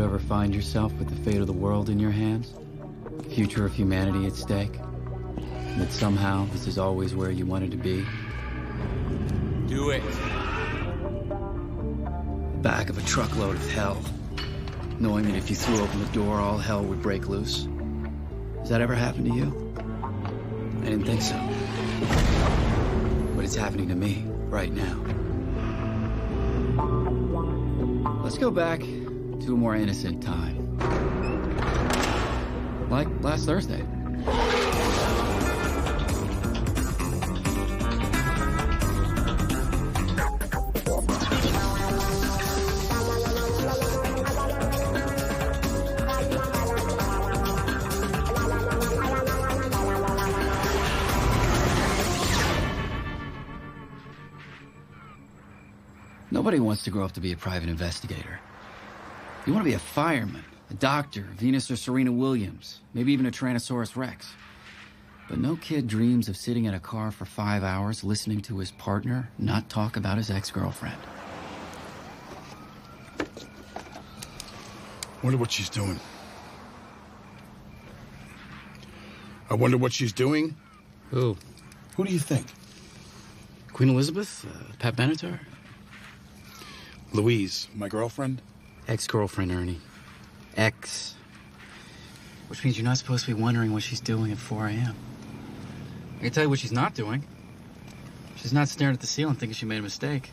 you ever find yourself with the fate of the world in your hands? The future of humanity at stake? And that somehow this is always where you wanted to be? Do it. Back of a truckload of hell. Knowing that if you threw open the door, all hell would break loose. Has that ever happened to you? I didn't think so. But it's happening to me right now. Let's go back to a more innocent time. Like last Thursday. Nobody wants to grow up to be a private investigator. You want to be a fireman, a doctor, Venus or Serena Williams, maybe even a Tyrannosaurus Rex. But no kid dreams of sitting in a car for 5 hours listening to his partner not talk about his ex-girlfriend. Wonder what she's doing. I wonder what she's doing. Who? Who do you think? Queen Elizabeth? Pat Benatar? Louise, my girlfriend? Ex-girlfriend, Ernie. Ex. Which means you're not supposed to be wondering what she's doing at 4 a.m. I can tell you what she's not doing. She's not staring at the ceiling thinking she made a mistake.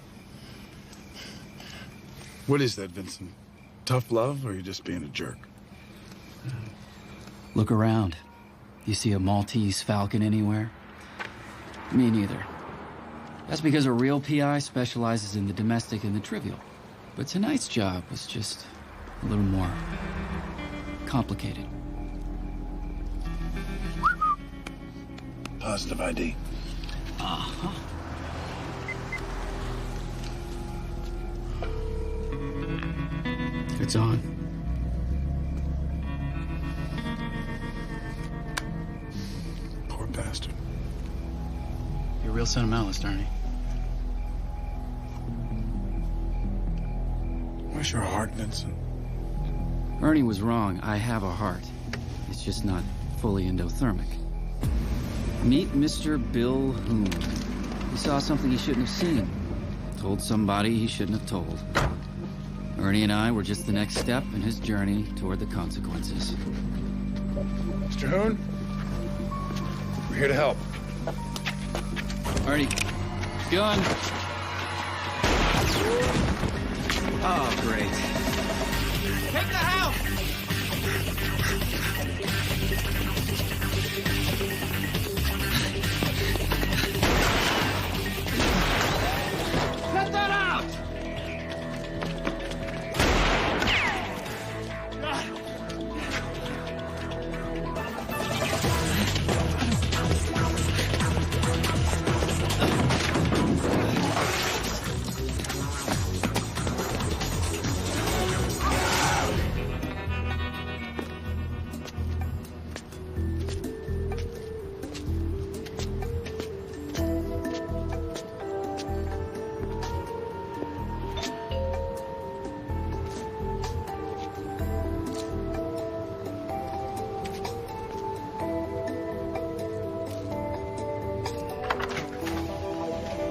What is that, Vincent? Tough love, or are you just being a jerk? Look around. You see a Maltese Falcon anywhere? Me neither. That's because a real PI specializes in the domestic and the trivial. But tonight's job was just a little more complicated. Positive ID. Uh-huh. It's on. Poor bastard. You're a real sentimentalist, Ernie. Where's your heart, Vincent? Ernie was wrong. I have a heart. It's just not fully endothermic. Meet Mr. Bill Hoon. He saw something he shouldn't have seen. Told somebody he shouldn't have told. Ernie and I were just the next step in his journey toward the consequences. Mr. Hoon? We're here to help. Ernie, gun. Oh, great. Take the house! Let that out!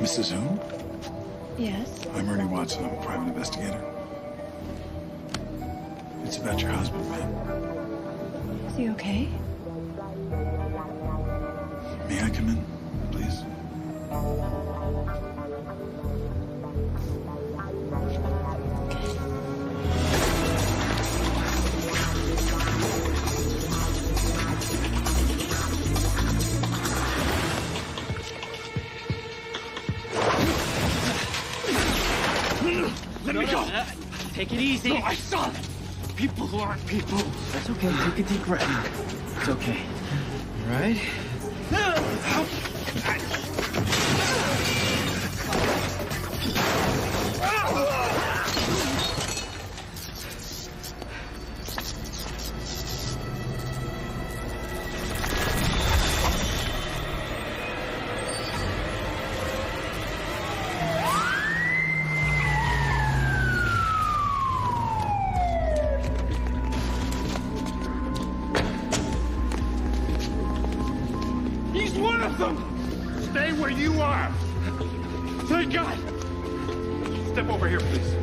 Mrs. Hoon? Yes? I'm Ernie Watson. I'm a private investigator. It's about your husband, ma'am. Is he okay? May I come in, please? Let me go! Take it easy. No, I saw them! People who aren't people. That's okay. Take a deep breath. It's okay. All right? Stay where you are! Thank God! Step over here, please.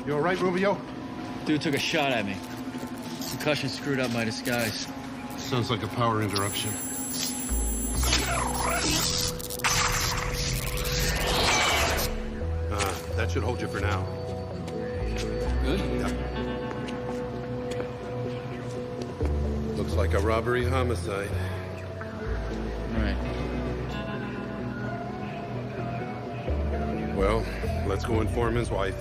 You all right, Rubio? Dude took a shot at me. Concussion screwed up my disguise. Sounds like a power interruption. That should hold you for now. Good? Yeah. Looks like a robbery homicide. Right. Well, let's go inform his wife.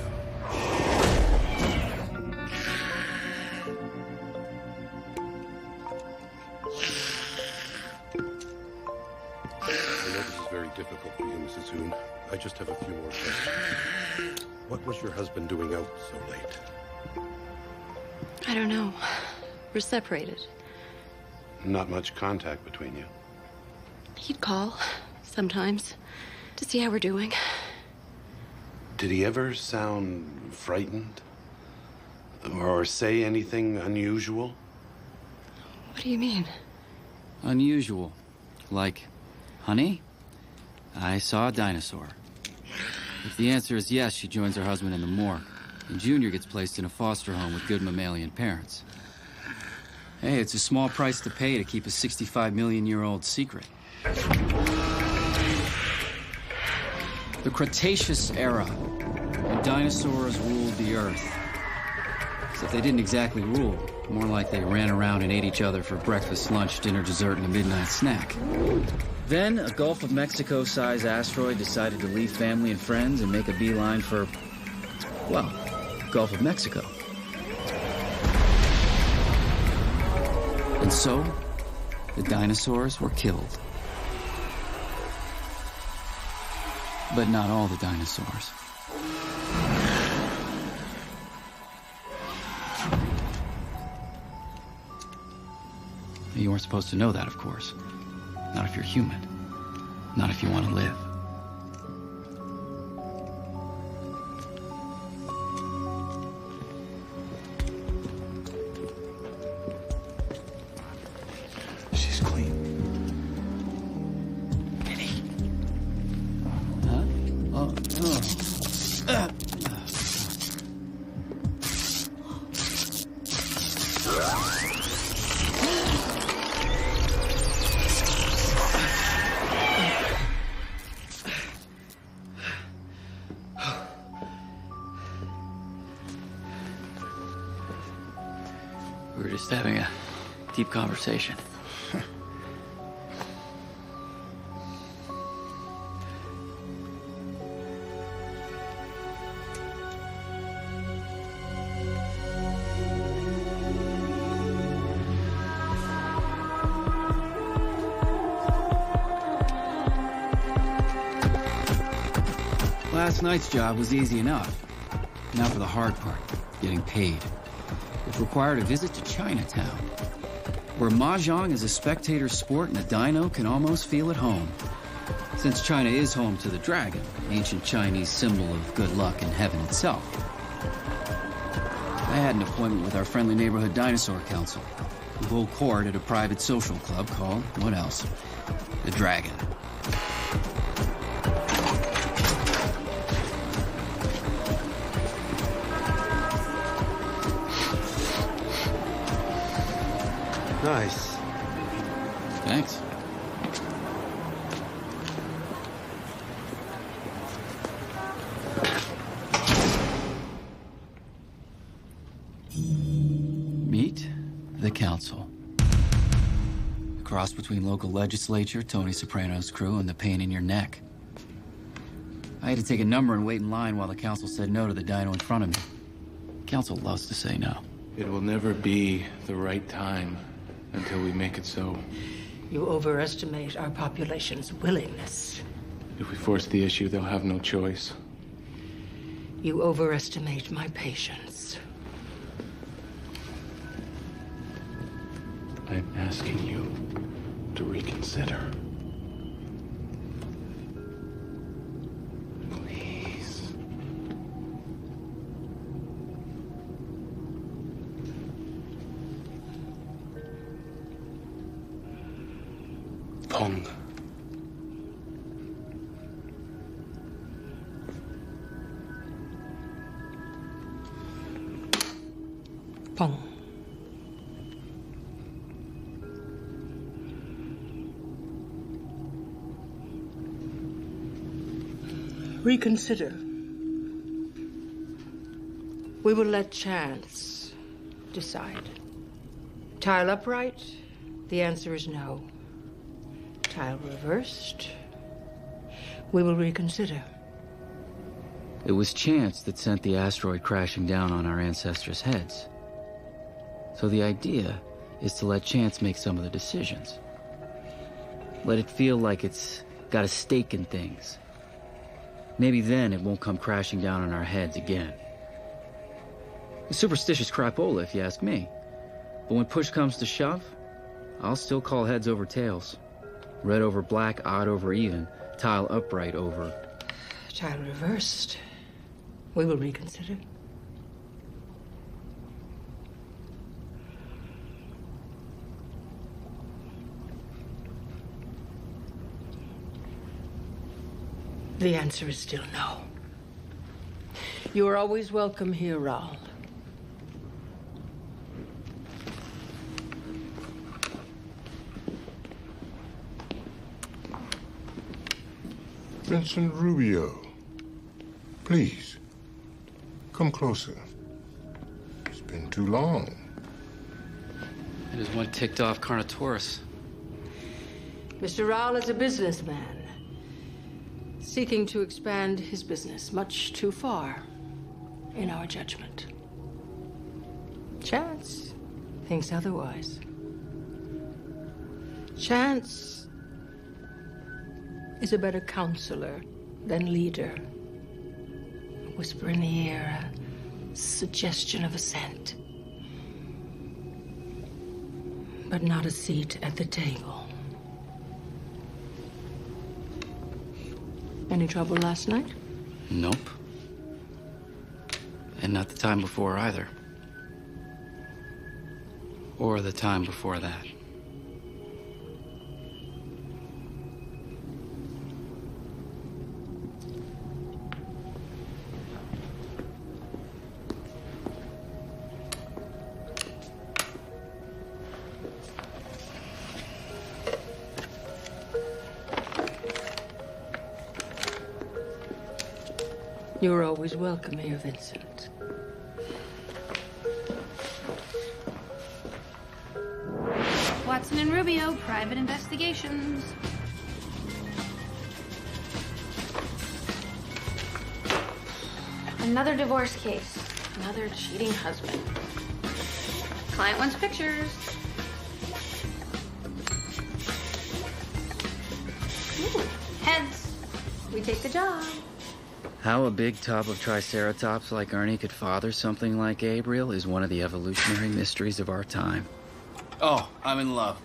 I know this is very difficult for you, Mrs. Hoon. I just have a few more questions. What was your husband doing out so late? I don't know. We're separated. Not much contact between you. He'd call, sometimes, to see how we're doing. Did he ever sound frightened? Or say anything unusual? What do you mean? Unusual. Like, honey, I saw a dinosaur. If the answer is yes, she joins her husband in the morgue, and Junior gets placed in a foster home with good mammalian parents. Hey, it's a small price to pay to keep a 65-million-year-old secret. The Cretaceous era, when dinosaurs ruled the Earth. Except they didn't exactly rule. More like they ran around and ate each other for breakfast, lunch, dinner, dessert, and a midnight snack. Then, a Gulf of Mexico-sized asteroid decided to leave family and friends and make a beeline for, well, Gulf of Mexico. And so, the dinosaurs were killed. But not all the dinosaurs. You weren't supposed to know that, of course. Not if you're human. Not if you want to live. She's clean. Huh? Oh. We were just having a deep conversation. Last night's job was easy enough. Now for the hard part, getting paid. Which required a visit to Chinatown, where mahjong is a spectator sport and the dino can almost feel at home. Since China is home to the dragon, ancient Chinese symbol of good luck and heaven itself. I had an appointment with our friendly neighborhood dinosaur council, who hold court at a private social club called, what else? The Dragon. Nice. Thanks. Meet the council. A cross between local legislature, Tony Soprano's crew, and the pain in your neck. I had to take a number and wait in line while the council said no to the dino in front of me. Council loves to say no. It will never be the right time until we make it so. You overestimate our population's willingness. If we force the issue, they'll have no choice. You overestimate my patience. I'm asking you to reconsider. Please. Pong. Pong. Reconsider. We will let chance decide. Tile upright, the answer is no. Tile reversed, we will reconsider. It was chance that sent the asteroid crashing down on our ancestors' heads. So the idea is to let chance make some of the decisions. Let it feel like it's got a stake in things. Maybe then it won't come crashing down on our heads again. A superstitious crapola, if you ask me. But when push comes to shove, I'll still call heads over tails. Red over black, odd over even, tile upright over... Tile reversed, we will reconsider. The answer is still no. You are always welcome here, Raul. Vincent Rubio, please, come closer. It's been too long. It is one ticked-off Carnotaurus. Mr. Raul is a businessman, seeking to expand his business much too far, in our judgment. Chance thinks otherwise. Chance is a better counselor than leader. A whisper in the ear, a suggestion of assent. But not a seat at the table. Any trouble last night? Nope. And not the time before either. Or the time before that. You're always welcome here, Vincent. Watson and Rubio, private investigations. Another divorce case. Another cheating husband. Client wants pictures. Ooh, heads. We take the job. How a big tub of Triceratops like Ernie could father something like Gabriel is one of the evolutionary mysteries of our time. Oh, I'm in love.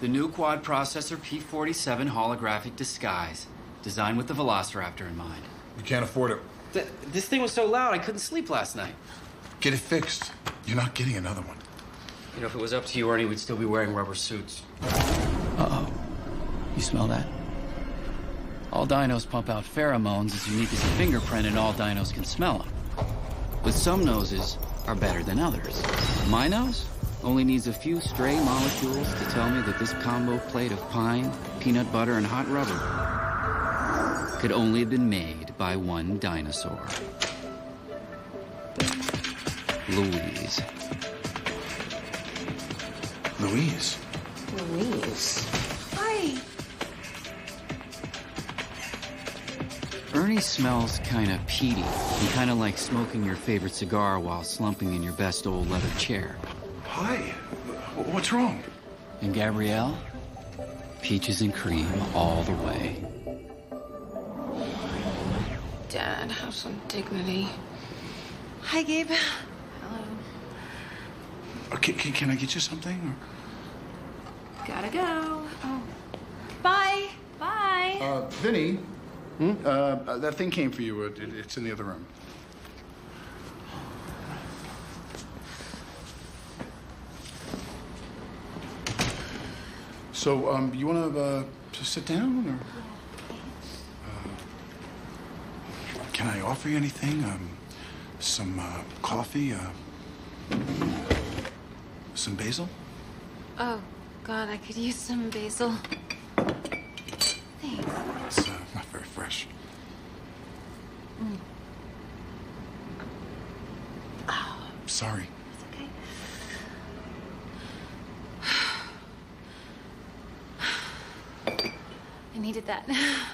The new quad processor P47 holographic disguise, designed with the Velociraptor in mind. You can't afford it. This thing was so loud I couldn't sleep last night. Get it fixed. You're not getting another one. You know, if it was up to you, Ernie, we'd still be wearing rubber suits. Uh-oh. You smell that? All dinos pump out pheromones as unique as a fingerprint, and all dinos can smell them. But some noses are better than others. My nose only needs a few stray molecules to tell me that this combo plate of pine, peanut butter, and hot rubber could only have been made by one dinosaur. Louise. Louise? Louise. Hi. Ernie smells kind of peaty and kind of like smoking your favorite cigar while slumping in your best old leather chair. Hi. What's wrong? And Gabrielle? Peaches and cream all the way. Dad, have some dignity. Hi, Gabe. Hello. Can I get you something? Gotta go. Oh. Bye. Bye. Vinny? That thing came for you. It's in the other room. So, you want to sit down, or can I offer you anything? Some coffee, some basil? Oh, God, I could use some basil. Thanks. It's not very fresh. Oh, Sorry. it's okay. I needed that. Yeah.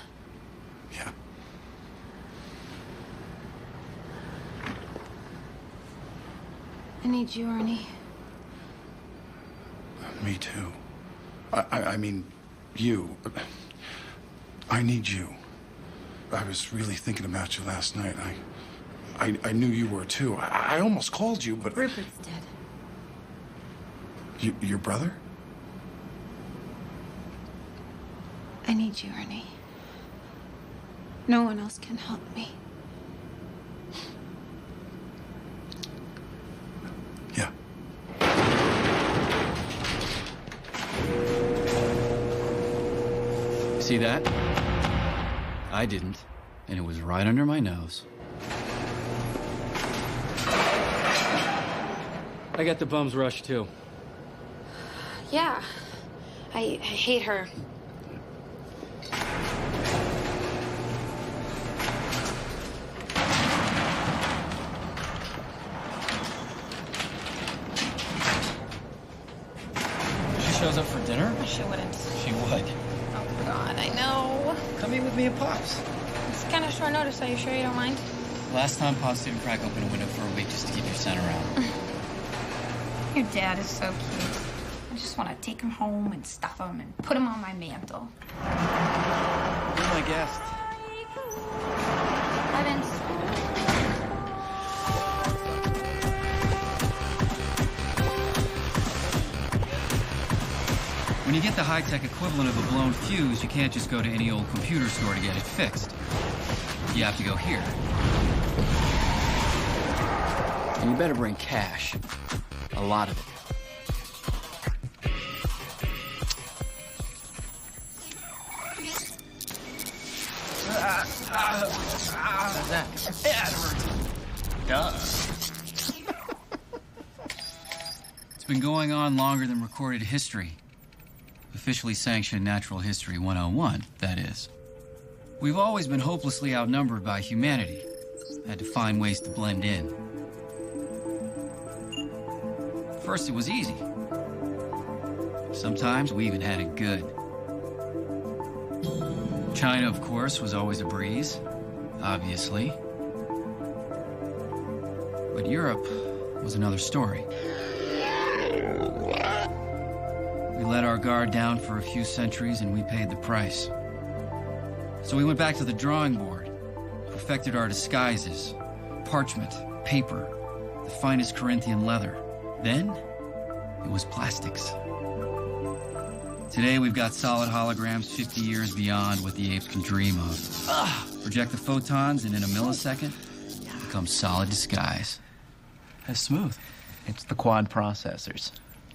I need you, Ernie. Me too. I mean, you. I need you. I was really thinking about you last night. I knew you were too. I almost called you, but... Rupert's dead. Your brother? I need you, Ernie. No one else can help me. Yeah. See that? I didn't, and it was right under my nose. I got the bum's rush, too. Yeah. I hate her. She shows up for dinner? She wouldn't. She would. Oh, God, I know. Come eat with me at Pop's. It's kind of short notice. Are you sure you don't mind? Last time, Pops didn't crack open a window for a week just to keep your scent around. Your dad is so cute. I just want to take him home and stuff him and put him on my mantle. You're my guest. Hi, Vince. When you get the high-tech equivalent of a blown fuse, you can't just go to any old computer store to get it fixed. You have to go here. And you better bring cash. A lot of it. How's that? Yeah, it hurts. Duh. It's been going on longer than recorded history. Officially sanctioned Natural History 101, that is. We've always been hopelessly outnumbered by humanity. Had to find ways to blend in. First, it was easy. Sometimes we even had it good. China, of course, was always a breeze, obviously. But Europe was another story. We let our guard down for a few centuries and we paid the price. So we went back to the drawing board, perfected our disguises, parchment, paper, the finest Corinthian leather. Then, it was plastics. Today, we've got solid holograms 50 years beyond what the apes can dream of. Project the photons, and in a millisecond, become solid disguise. That's smooth. It's the quad processors.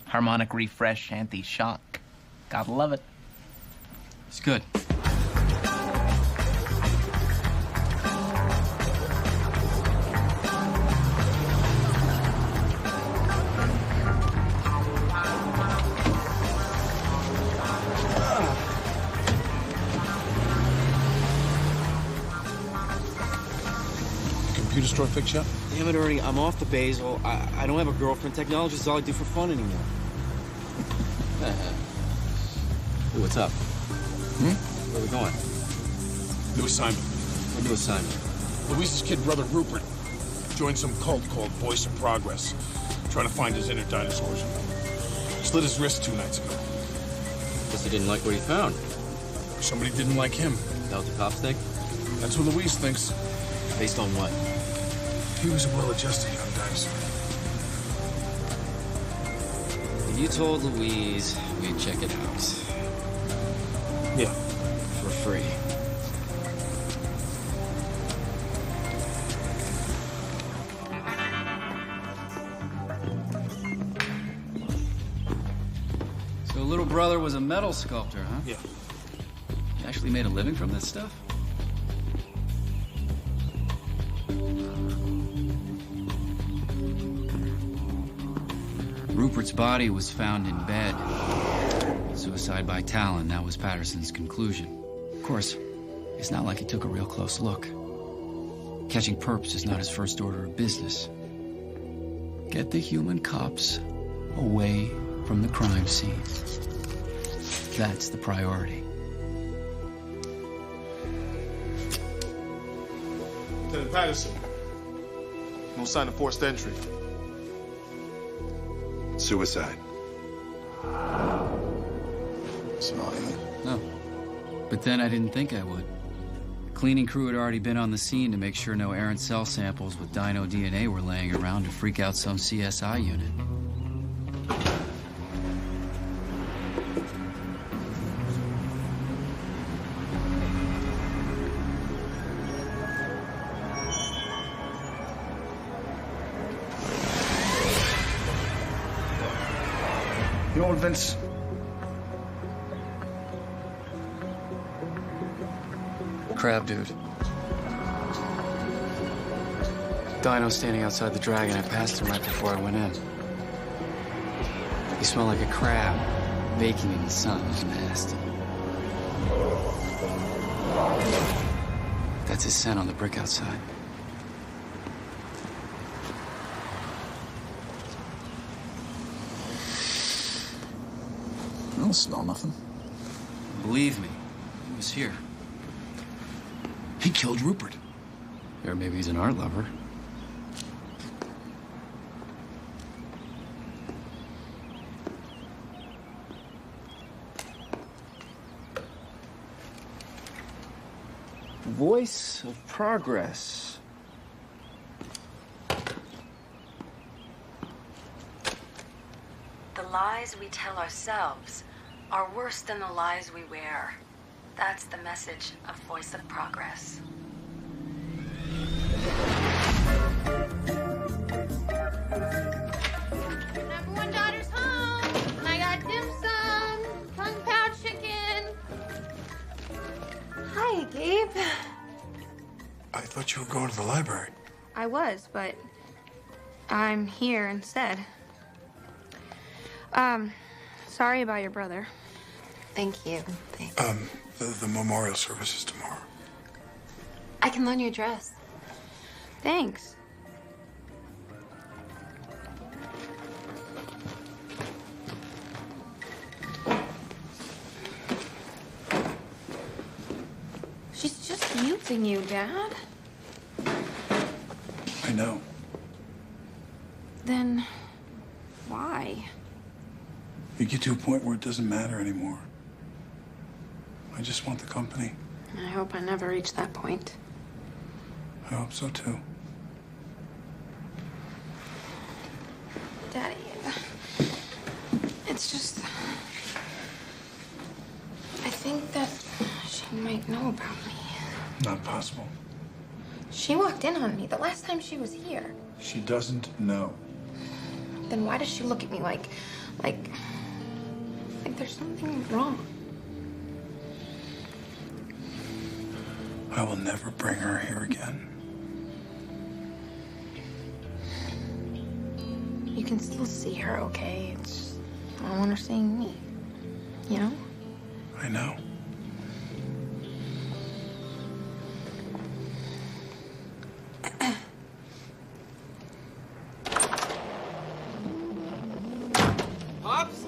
Harmonic refresh, anti-shock. Gotta love it. It's good. Computer store fix you up? Damn it, Ernie, I'm off the basil. I don't have a girlfriend. Technology is all I do for fun anymore. Hey, what's up? Where are we going? New assignment. What new assignment? Louise's kid brother Rupert joined some cult called Voice of Progress, trying to find his inner dinosaurs. Slit his wrist 2 nights ago. Guess he didn't like what he found. Somebody didn't like him. That what the cops think? That's what Louise thinks. Based on what? He was a well-adjusted young dinosaur. You told Louise we'd check it out. Yeah. For free. So So little brother was a metal sculptor, huh? Yeah. He actually made a living from this stuff? Rupert's body was found in bed. Suicide by Talon, that was Patterson's conclusion. Of course, it's not like he took a real close look. Catching perps is not his first order of business. Get the human cops away from the crime scene. That's the priority. Lieutenant Patterson. No sign of forced entry. Suicide. Sorry. No. But then I didn't think I would. The cleaning crew had already been on the scene to make sure no errant cell samples with dino DNA were laying around to freak out some CSI unit. You know what, Vince? Crab dude. Dino standing outside the Dragon. I passed him right before I went in. He smelled like a crab, baking in the sun. It was nasty. That's his scent on the brick outside. I don't smell nothing. Believe me, he was here. He killed Rupert. Or maybe he's an art lover. Voice of progress. The lies we tell ourselves are worse than the lies we wear. That's the message of Voice of Progress. Number one daughter's home, and I got dim sum, kung pao chicken. Hi, Gabe. I thought you were going to the library. I was, but I'm here instead. Sorry about your brother. Thank you. Thanks. The memorial service is tomorrow. I can loan you a dress. Thanks. She's just using you, Dad. I know. Then why? You get to a point where it doesn't matter anymore. I just want the company. I hope I never reach that point. I hope so, too. Daddy, it's just... I think that she might know about me. Not possible. She walked in on me the last time she was here. She doesn't know. Then why does she look at me like there's something wrong? I will never bring her here again. You can still see her, okay? It's just, I don't want her seeing me. You know? I know. Pops?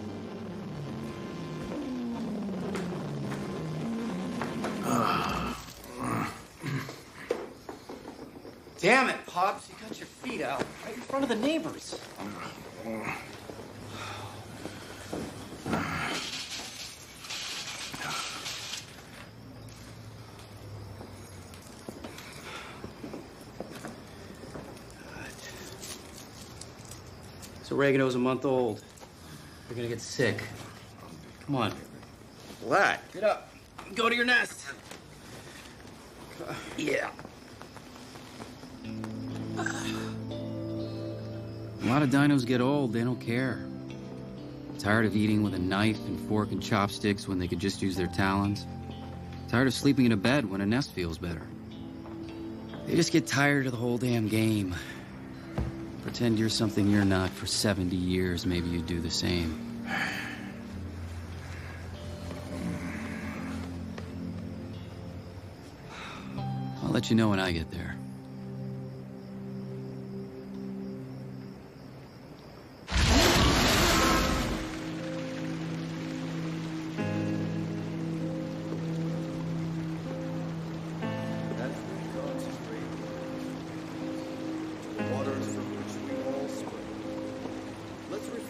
Damn it, Pops. You got your feet out right in front of the neighbors. So oregano's a month old. You're gonna get sick. Come on. What? Get up. Go to your nest. Yeah. A lot of dinos get old, they don't care. Tired of eating with a knife and fork and chopsticks when they could just use their talons? Tired of sleeping in a bed when a nest feels better? They just get tired of the whole damn game. Pretend you're something you're not for 70 years, maybe you'd do the same. I'll let you know when I get there.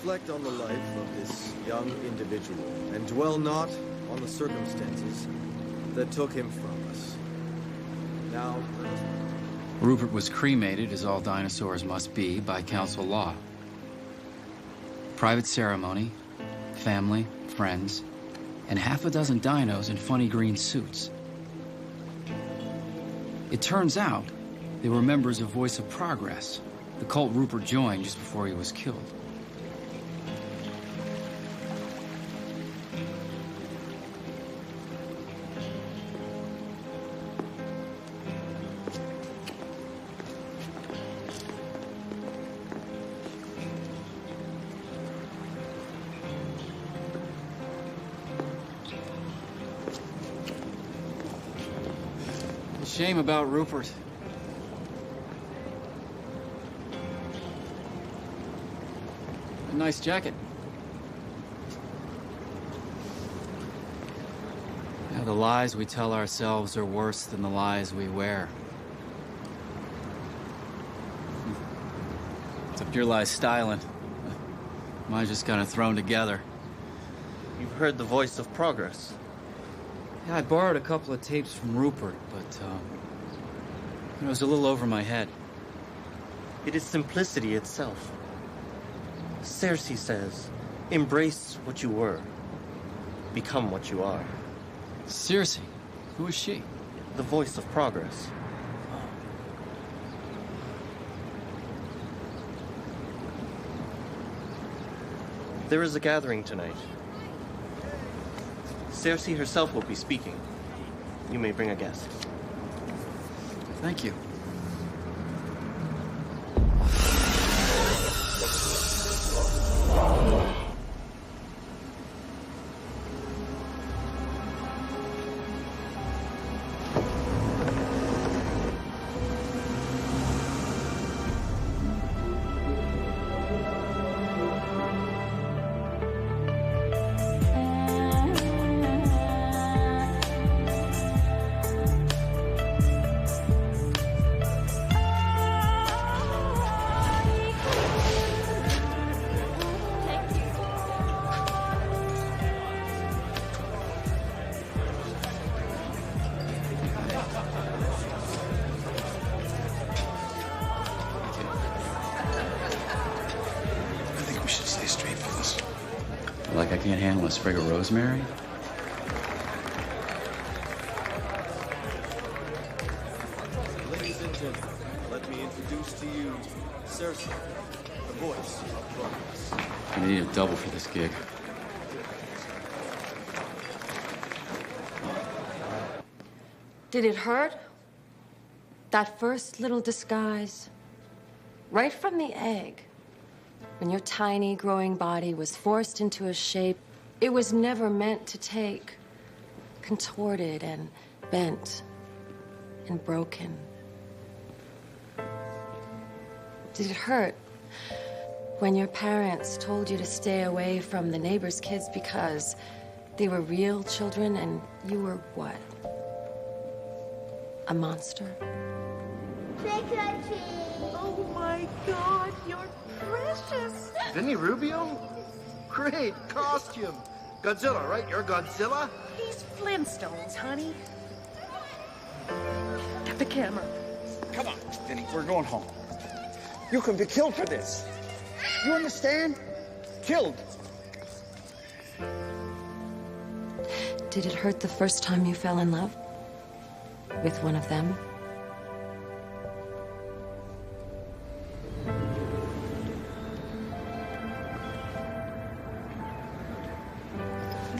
Reflect on the life of this young individual and dwell not on the circumstances that took him from us. Now, Rupert was cremated, as all dinosaurs must be, by council law. Private ceremony, family, friends, and half a dozen dinos in funny green suits. It turns out they were members of Voice of Progress, the cult Rupert joined just before he was killed. Shame about Rupert. A nice jacket. Yeah, the lies we tell ourselves are worse than the lies we wear. Except your lie's styling. Mine's just kind of thrown together. You've heard the Voice of Progress. Yeah, I borrowed a couple of tapes from Rupert, but, it was a little over my head. It is simplicity itself. Cersei says, embrace what you were. Become what you are. Cersei? Who is she? The Voice of Progress. There is a gathering tonight. Cersei herself will be speaking. You may bring a guest. Thank you. Like I can't handle a sprig of rosemary? ladies and gentlemen, let me introduce to you Cersei, the Voice of Progress. I need a double for this gig. Did it hurt? That first little disguise? Right from the egg. When your tiny, growing body was forced into a shape it was never meant to take. Contorted and bent and broken. Did it hurt when your parents told you to stay away from the neighbors' kids because they were real children and you were what? A monster? Trick or treat! Oh my God, you're precious! Vinny Rubio? Great costume. Godzilla, right? You're Godzilla? He's Flintstones, honey. Get the camera. Come on, Vinny, we're going home. You can be killed for this. You understand? Killed. Did it hurt the first time you fell in love? With one of them?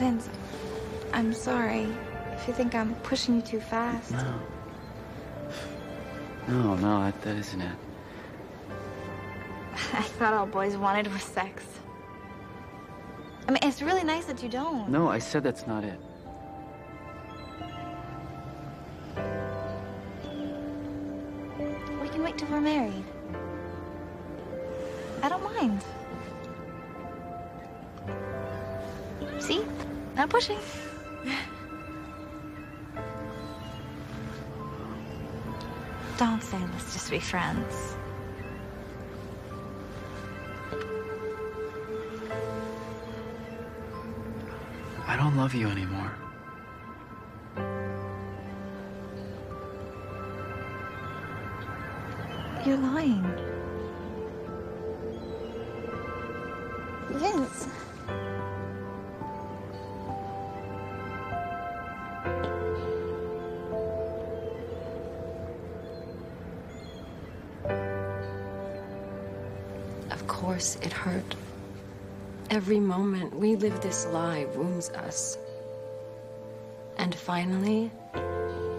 Vince, I'm sorry if you think I'm pushing you too fast. No, that isn't it. I thought all boys wanted was sex. I mean, it's really nice that you don't. No, I said that's not it. We can wait till we're married. I don't mind. See? Not pushing. Don't say let's just be friends. I don't love you anymore. You're lying. Vince. Of course, it hurt. Every moment we live this lie wounds us. And finally,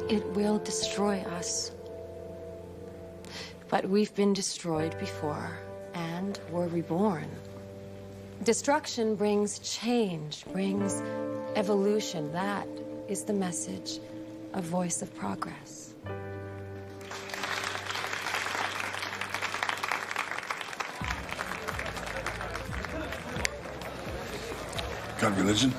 it will destroy us. But we've been destroyed before, and we're reborn. Destruction brings change, brings evolution. That is the message of Voice of Progress. Got religion?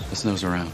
Let's nose around.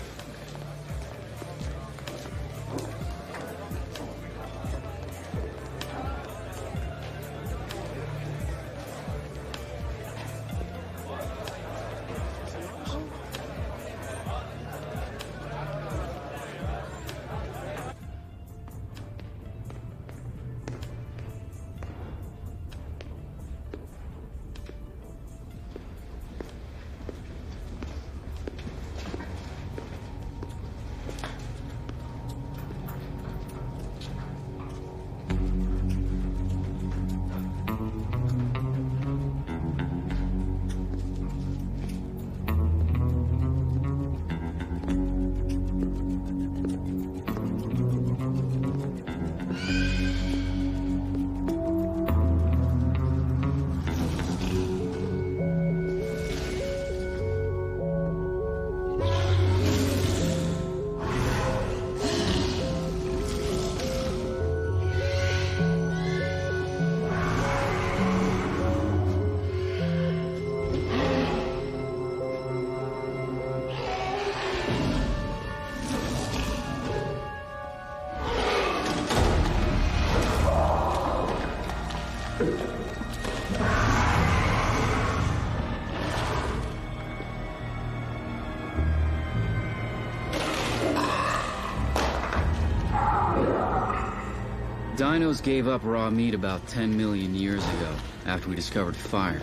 Dinos gave up raw meat about 10 million years ago, after we discovered fire.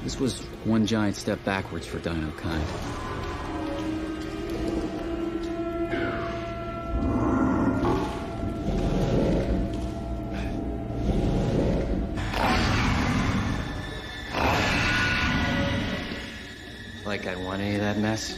This was one giant step backwards for dino kind. Like I want any of that mess?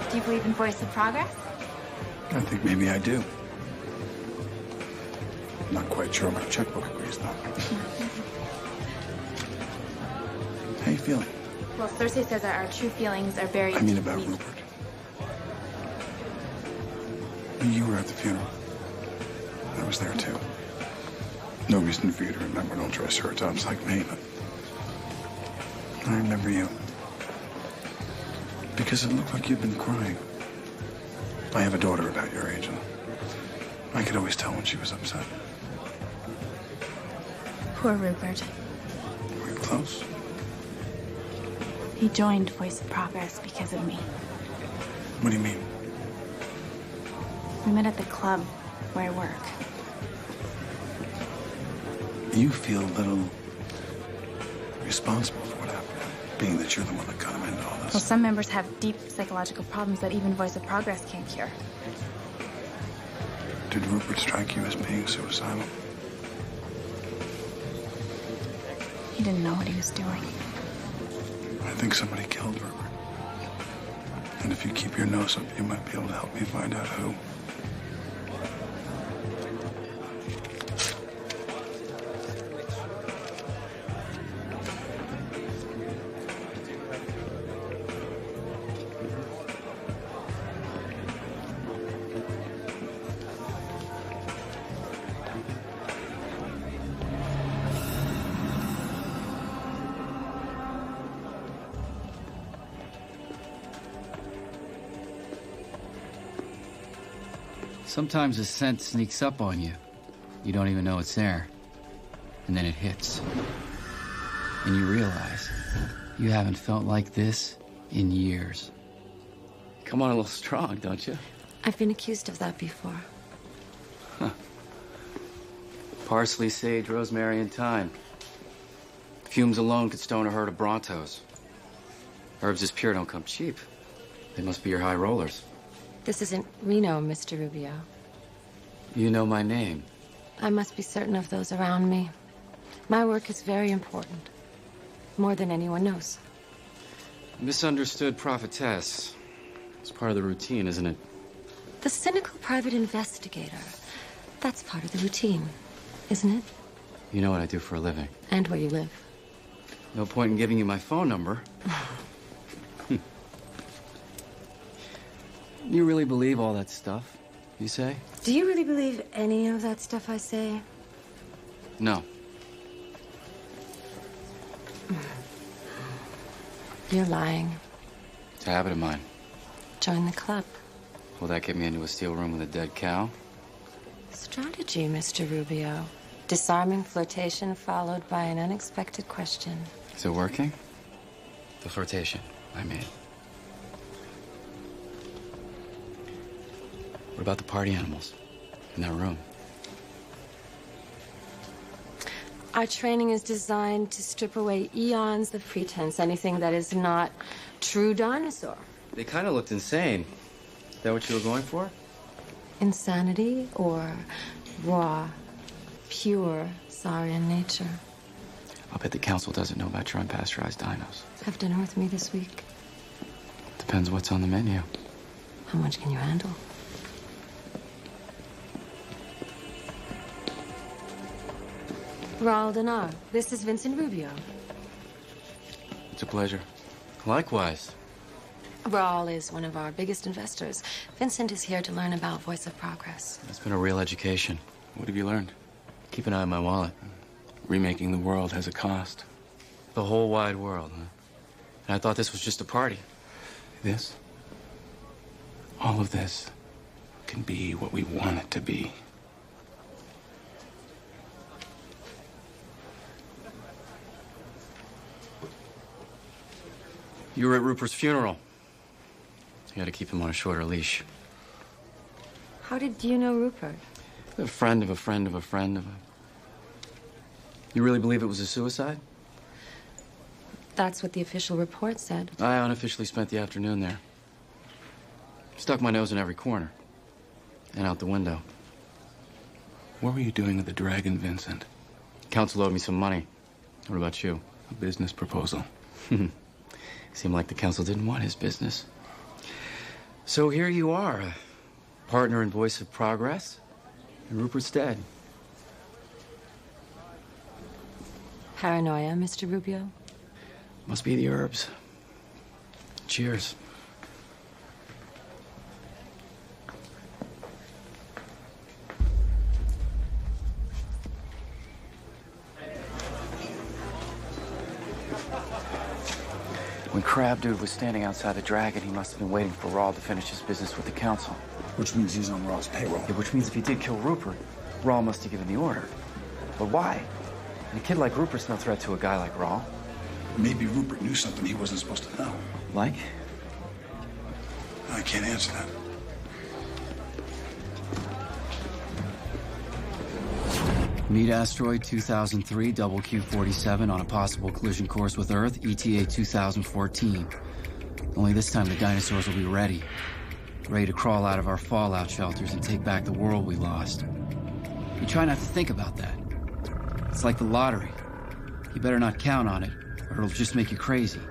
Do you believe in Voice of Progress? I think maybe I do. Not quite sure my checkbook agrees, though. How you feeling? Well, Cersei says that our true feelings are buried. I mean about Rupert. You were at the funeral. I was there too. No reason for you to remember no Triceratops like me, but I remember you. Because it looked like you'd been crying. I have a daughter about your age, and I could always tell when she was upset. Poor Rupert. Were you close? He joined Voice of Progress because of me. What do you mean? We met at the club where I work. You feel a little responsible for what happened, being that you're the one that got him into all this. Well, some members have deep psychological problems that even Voice of Progress can't cure. Did Rupert strike you as being suicidal? He didn't know what he was doing. I think somebody killed Rupert. And if you keep your nose up, you might be able to help me find out who. Sometimes a scent sneaks up on you. You don't even know it's there. And then it hits. And you realize you haven't felt like this in years. Come on a little strong, don't you? I've been accused of that before. Huh. Parsley, sage, rosemary, and thyme. Fumes alone could stone a herd of Brontos. Herbs this pure don't come cheap. They must be your high rollers. This isn't Reno, Mr. Rubio. You know my name. I must be certain of those around me. My work is very important. More than anyone knows. Misunderstood prophetess. It's part of the routine, isn't it? The cynical private investigator. That's part of the routine, isn't it? You know what I do for a living. And where you live. No point in giving you my phone number. You really believe all that stuff, you say? Do you really believe any of that stuff I say? No. You're lying. It's a habit of mine. Join the club. Will that get me into a steel room with a dead cow? Strategy, Mr. Rubio. Disarming flirtation followed by an unexpected question. Is it working? The flirtation, I mean. What about the party animals in that room? Our training is designed to strip away eons of pretense, anything that is not true dinosaur. They kind of looked insane. Is that what you were going for? Insanity or raw, pure saurian nature. I'll bet the council doesn't know about your unpasteurized dinos. Have dinner with me this week. Depends what's on the menu. How much can you handle? Raul Dinar, this is Vincent Rubio. It's a pleasure. Likewise. Raul is one of our biggest investors. Vincent is here to learn about Voice of Progress. It's been a real education. What have you learned? Keep an eye on my wallet. Remaking the world has a cost. The whole wide world, huh? And I thought this was just a party. This? All of this can be what we want it to be. You were at Rupert's funeral. You had to keep him on a shorter leash. How did you know Rupert? A friend of a friend of a friend of a... You really believe it was a suicide? That's what the official report said. I unofficially spent the afternoon there. Stuck my nose in every corner. And out the window. What were you doing at the Dragon, Vincent? Council owed me some money. What about you? A business proposal. Seemed like the council didn't want his business. So here you are, a partner in Voice of Progress, and Rupert's dead. Paranoia, Mr. Rubio? Must be the herbs. Cheers. When Crab Dude was standing outside the Dragon, he must have been waiting for Rawl to finish his business with the Council. Which means he's on Raw's payroll. Yeah, which means if he did kill Rupert, Rawl must have given the order. But why? And a kid like Rupert's no threat to a guy like Rawl. Maybe Rupert knew something he wasn't supposed to know. Like? I can't answer that. Meet asteroid 2003 Q47 on a possible collision course with Earth, ETA 2014. Only this time the dinosaurs will be ready to crawl out of our fallout shelters and take back the world we lost. You try not to think about that. It's like the lottery. You better not count on it, or it'll just make you crazy.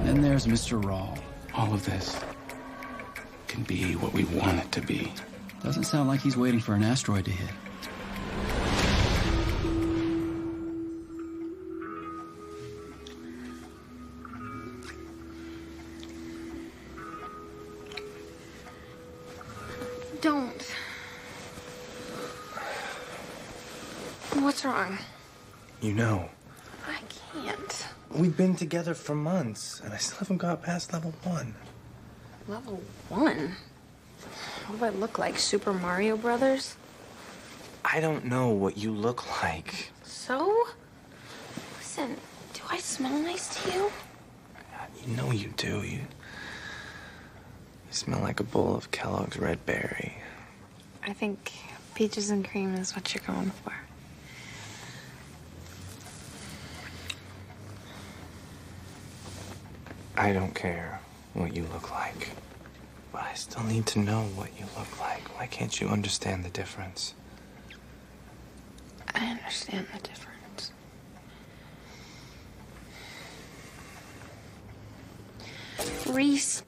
Then there's Mr. Rawl. All of this can be what we want it to be. Doesn't sound like he's waiting for an asteroid to hit. Don't. What's wrong? You know, I can't. we've been together for months, and I still haven't got past level 1. Level 1? What do I look like, Super Mario Brothers? I don't know what you look like. So? Listen, do I smell nice to you? You know you do. You smell like a bowl of Kellogg's Red Berry. I think peaches and cream is what you're going for. I don't care what you look like, but I still need to know what you look like. Why can't you understand the difference? I understand the difference. Reese,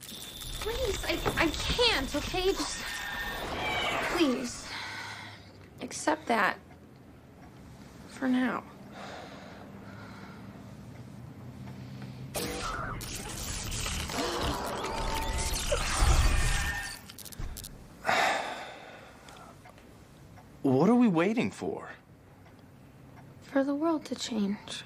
please, I can't, okay? Just, please, accept that for now. What are we waiting for? For the world to change.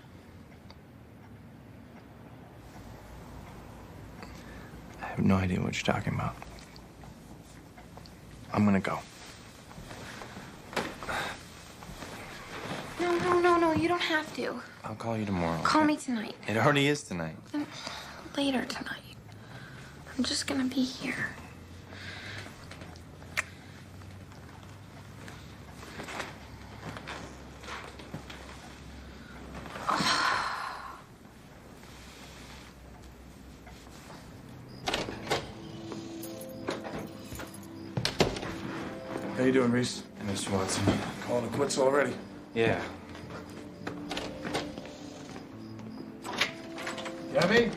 I have no idea what you're talking about. I'm gonna go. No, you don't have to. I'll call you tomorrow. Call okay? me tonight. It already is tonight. Then later tonight. I'm just gonna be here. How you doing, Reese? Mr. Watson. Calling it quits already. Yeah. Gabby?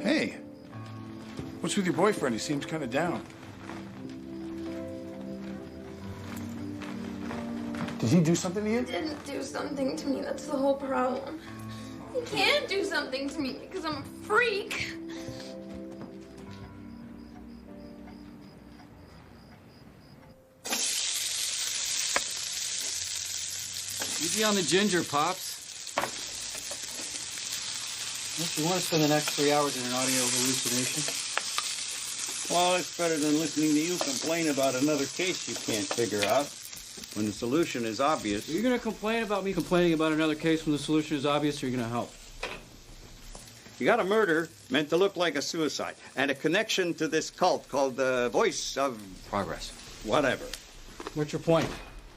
Hey. What's with your boyfriend? He seems kind of down. Did he do something to you? He didn't do something to me. That's the whole problem. He can't do something to me because I'm a freak. Easy on the ginger, Pops. You want to spend the next 3 hours in an audio hallucination? Well, it's better than listening to you complain about another case you can't figure out when the solution is obvious. Are you going to complain about me complaining about another case when the solution is obvious, or are you going to help? You got a murder meant to look like a suicide, and a connection to this cult called the Voice of Progress. Whatever. What's your point?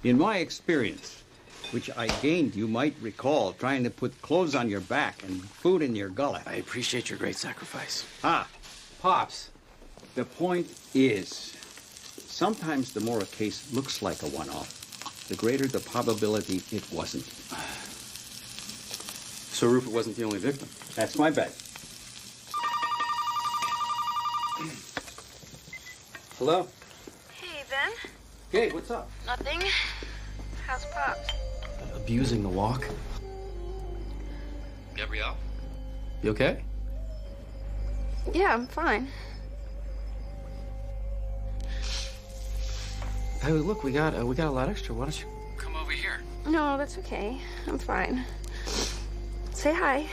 In my experience, which I gained, you might recall, trying to put clothes on your back and food in your gullet. I appreciate your great sacrifice. Ah, Pops. the point is, sometimes the more a case looks like a one-off, the greater the probability it wasn't. So Rupert wasn't the only victim? That's my bet. Hello? Hey, Ben. Hey, what's up? Nothing. How's Pops? Abusing the walk? Gabrielle? You okay? Yeah, I'm fine. Hey, look, we got a lot extra. Why don't you come over here? No, that's okay. I'm fine. Say hi.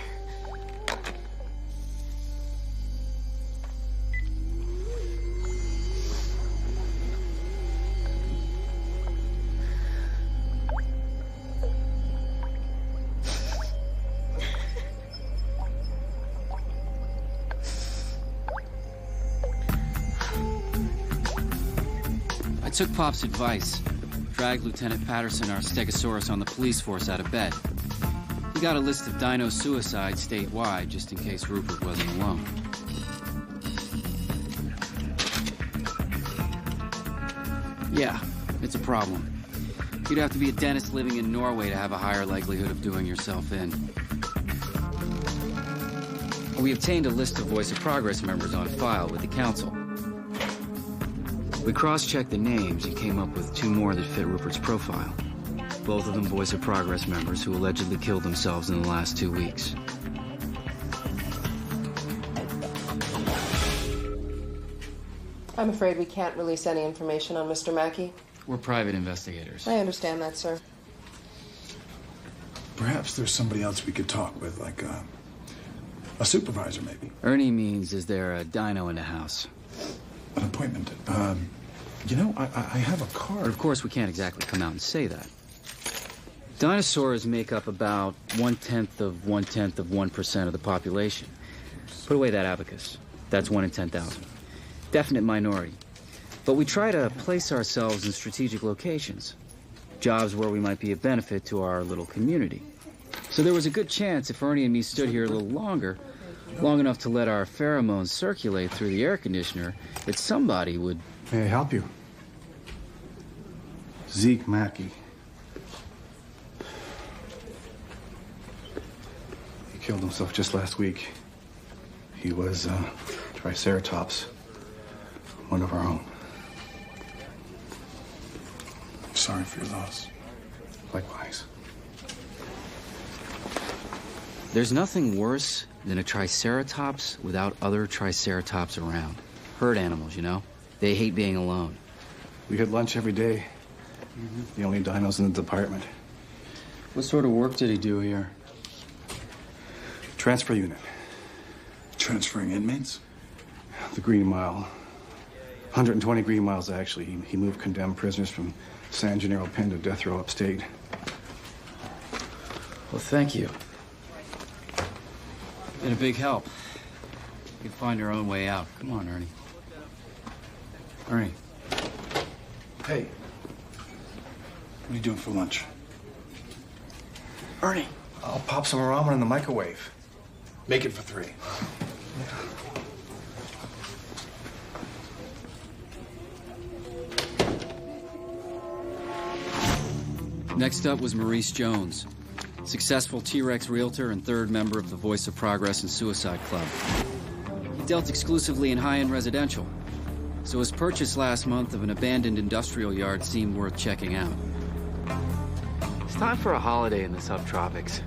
I took Pop's advice. Dragged Lieutenant Patterson, our Stegosaurus, on the police force out of bed. He got a list of dino suicides statewide, just in case Rupert wasn't alone. Yeah, it's a problem. You'd have to be a dentist living in Norway to have a higher likelihood of doing yourself in. We obtained a list of Voice of Progress members on file with the council. We cross-checked the names and came up with 2 more that fit Rupert's profile. Both of them Voice of Progress members who allegedly killed themselves in the last 2 weeks. I'm afraid we can't release any information on Mr. Mackey. We're private investigators. I understand that, sir. Perhaps there's somebody else we could talk with, like a supervisor, maybe. Ernie means, is there a dino in the house? An appointment. You know, I have a card. But of course, we can't exactly come out and say that. Dinosaurs make up about 1/10 of 1/10 of 1% of the population. Put away that abacus. That's 1 in 10,000. Definite minority. But we try to place ourselves in strategic locations. Jobs where we might be of benefit to our little community. So there was a good chance if Ernie and me stood here a little longer, long enough to let our pheromones circulate through the air conditioner, that somebody would... May I help you? Zeke Mackey. He killed himself just last week. He was Triceratops, one of our own. Sorry for your loss. Likewise. There's nothing worse than a Triceratops without other Triceratops around. Herd animals, you know? They hate being alone. We had lunch every day. The only dinos in the department. What sort of work did he do here? Transfer unit. Transferring inmates? The Green Mile. 120 Green Miles, actually. He moved condemned prisoners from San Gennaro Pen to death row upstate. Well, thank you. Been a big help. We can find our own way out. Come on, Ernie. Ernie. Hey. What are you doing for lunch? Ernie. I'll pop some ramen in the microwave. Make it for 3. Next up was Maurice Jones, successful T-Rex realtor and 3rd member of the Voice of Progress and Suicide Club. He dealt exclusively in high-end residential, so his purchase last month of an abandoned industrial yard seemed worth checking out. It's time for a holiday in the subtropics.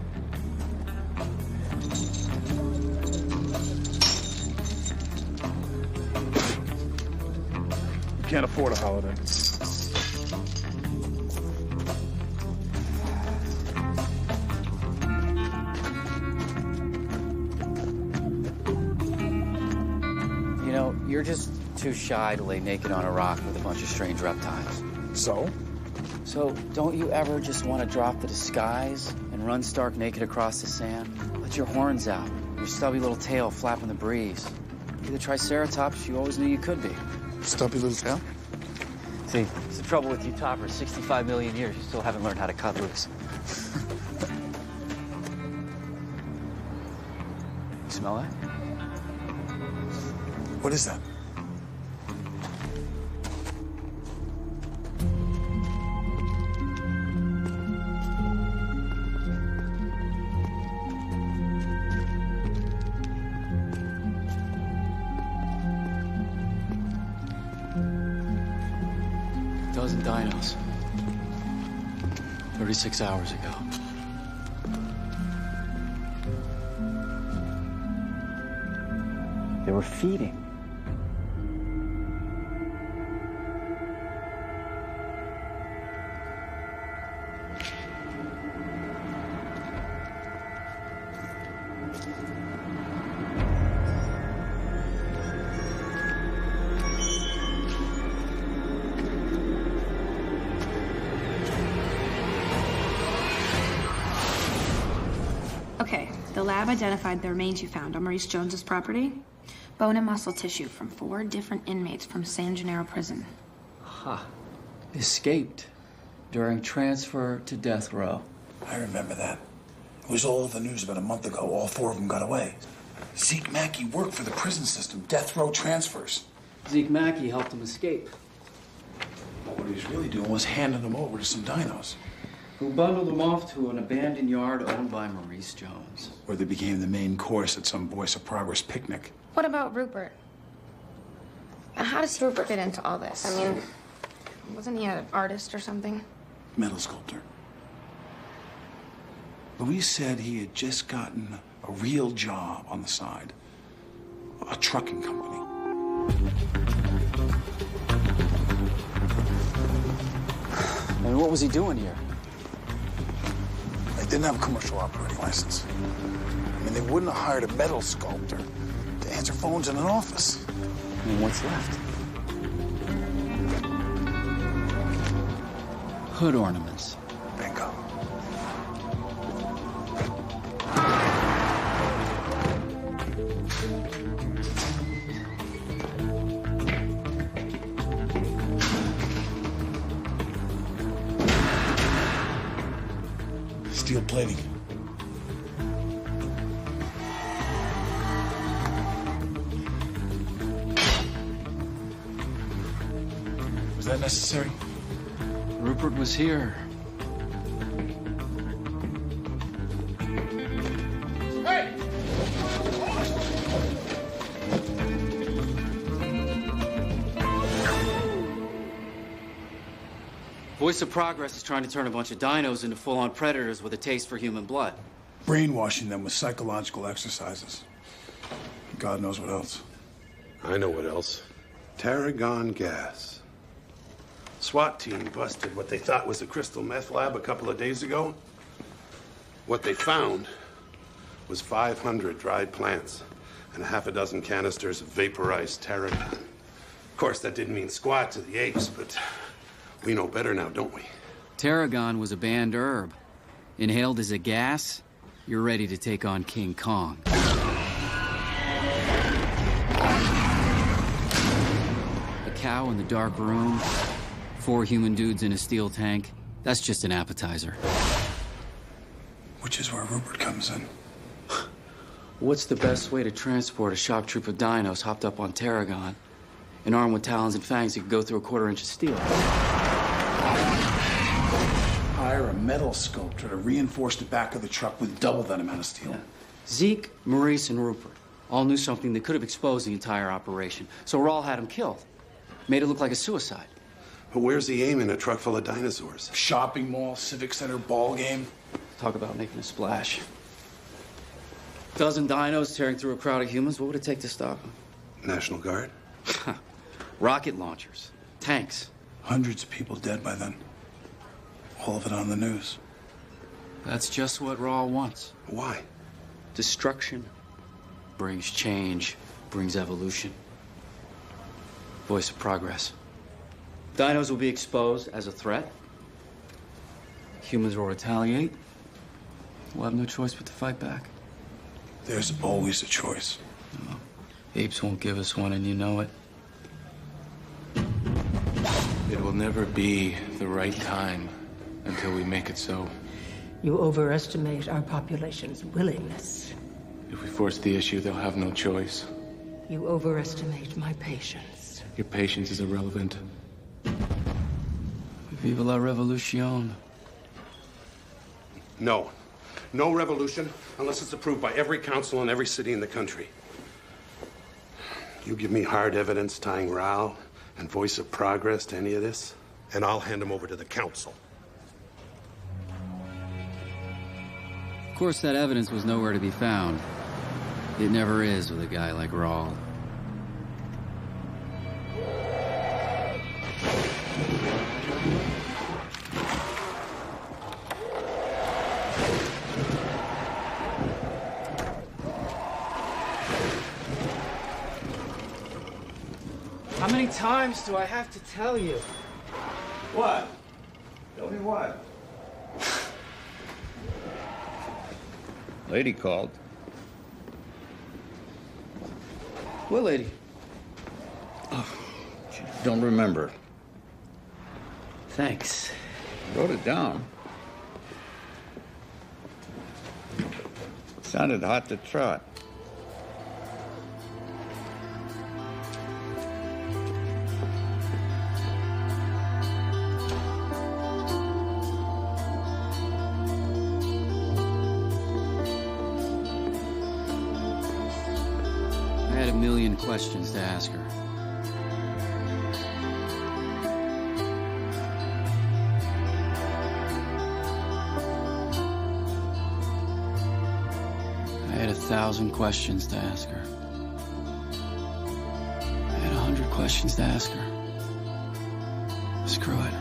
You can't afford a holiday. You know, you're just too shy to lay naked on a rock with a bunch of strange reptiles. So? So, don't you ever just want to drop the disguise and run stark naked across the sand? Let your horns out, your stubby little tail flap in the breeze. Be the Triceratops you always knew you could be. Stubby little tail? See, it's the trouble with you toppers. 65 million years, you still haven't learned how to cut loose. You smell that? What is that? Dozen dinos. 36 hours ago. They were feeding. lab identified the remains you found on Maurice Jones's property. Bone and muscle tissue from 4 different inmates from San Gennaro prison. Huh. Escaped during transfer to death row. I remember that. It was all over the news about a month ago. All 4 of them got away. Zeke Mackey worked for the prison system, death row transfers. Zeke Mackey helped him escape. Well, what he was really doing was handing them over to some dinos. Who bundled them off to an abandoned yard owned by Maurice Jones. Where they became the main course at some Voice of Progress picnic. What about Rupert? How does Rupert fit into all this? I mean, wasn't he an artist or something? Metal sculptor. Louise said he had just gotten a real job on the side. A trucking company. And what was he doing here? They didn't have a commercial operating license. I mean, they wouldn't have hired a metal sculptor to answer phones in an office. And what's left? Hood ornaments. Bingo. Steel plating. Was that necessary? Rupert was here. Hey! Voice of Progress is trying to turn a bunch of dinos into full-on predators with a taste for human blood. Brainwashing them with psychological exercises. God knows what else. I know what else. Tarragon gas. SWAT team busted what they thought was a crystal meth lab a couple of days ago. What they found was 500 dried plants and a half a dozen canisters of vaporized tarragon. Of course, that didn't mean squat to the apes, but we know better now, don't we? Tarragon was a banned herb. Inhaled as a gas, you're ready to take on King Kong. A cow in the dark room, 4 human dudes in a steel tank. That's just an appetizer. Which is where Rupert comes in. What's the best way to transport a shock troop of dinos hopped up on Tarragon and armed with talons and fangs that could go through a 1/4 inch of steel? Hire a metal sculptor to reinforce the back of the truck with double that amount of steel. Yeah. Zeke, Maurice, and Rupert all knew something that could have exposed the entire operation. So Rawl had him killed. Made it look like a suicide. But where's he aiming a truck full of dinosaurs? Shopping mall, civic center, ball game. Talk about making a splash. Dozen dinos tearing through a crowd of humans. What would it take to stop them? National Guard? Rocket launchers. Tanks. Hundreds of people dead by then. All of it on the news. That's just what Rawl wants. Why? Destruction brings change, brings evolution. Voice of Progress. Dinos will be exposed as a threat. Humans will retaliate. We'll have no choice but to fight back. There's always a choice. Oh, apes won't give us one, and you know it. It will never be the right time until we make it so. You overestimate our population's willingness. If we force the issue, they'll have no choice. You overestimate my patience. Your patience is irrelevant. Viva la revolution. No. No revolution unless it's approved by every council in every city in the country. You give me hard evidence tying Rawl and Voice of Progress to any of this, and I'll hand them over to the council. Of course, that evidence was nowhere to be found. It never is with a guy like Rawl. How many times do I have to tell you? What? Tell me what? Lady called. What lady? Oh, don't remember. Thanks. Wrote it down. Sounded hot to trot. I had a million questions to ask her. I had 1,000 questions to ask her. I had 100 questions to ask her. Screw it.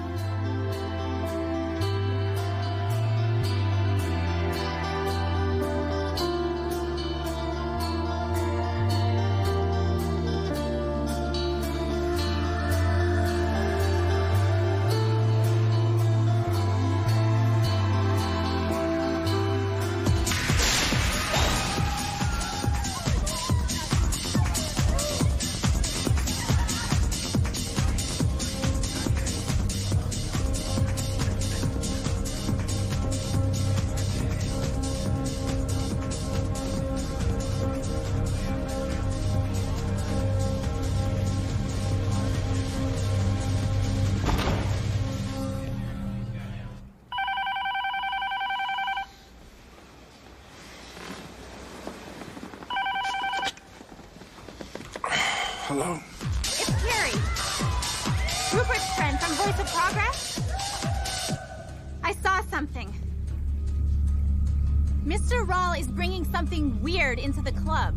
Hello? It's Carrie. Rupert's friend from Voice of Progress. I saw something. Mr. Rahl is bringing something weird into the club.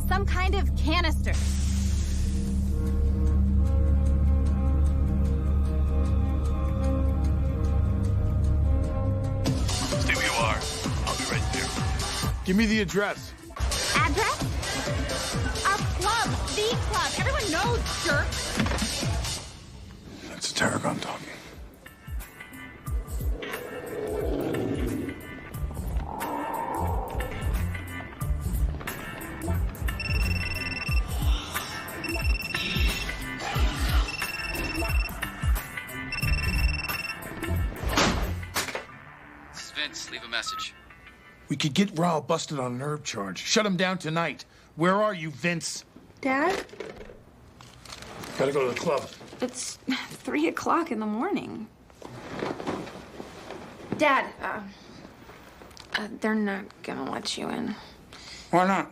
Some kind of canister. Stay where you are. I'll be right there. Give me the address. Address? Our club. The club. Everyone knows, jerk. It's a Tarragon talking. This is Vince. Leave a message. We could get Rahl busted on an herb charge. Shut him down tonight. Where are you, Vince? Dad? Gotta go to the club. It's 3 o'clock in the morning. Dad, they're not gonna let you in. Why not?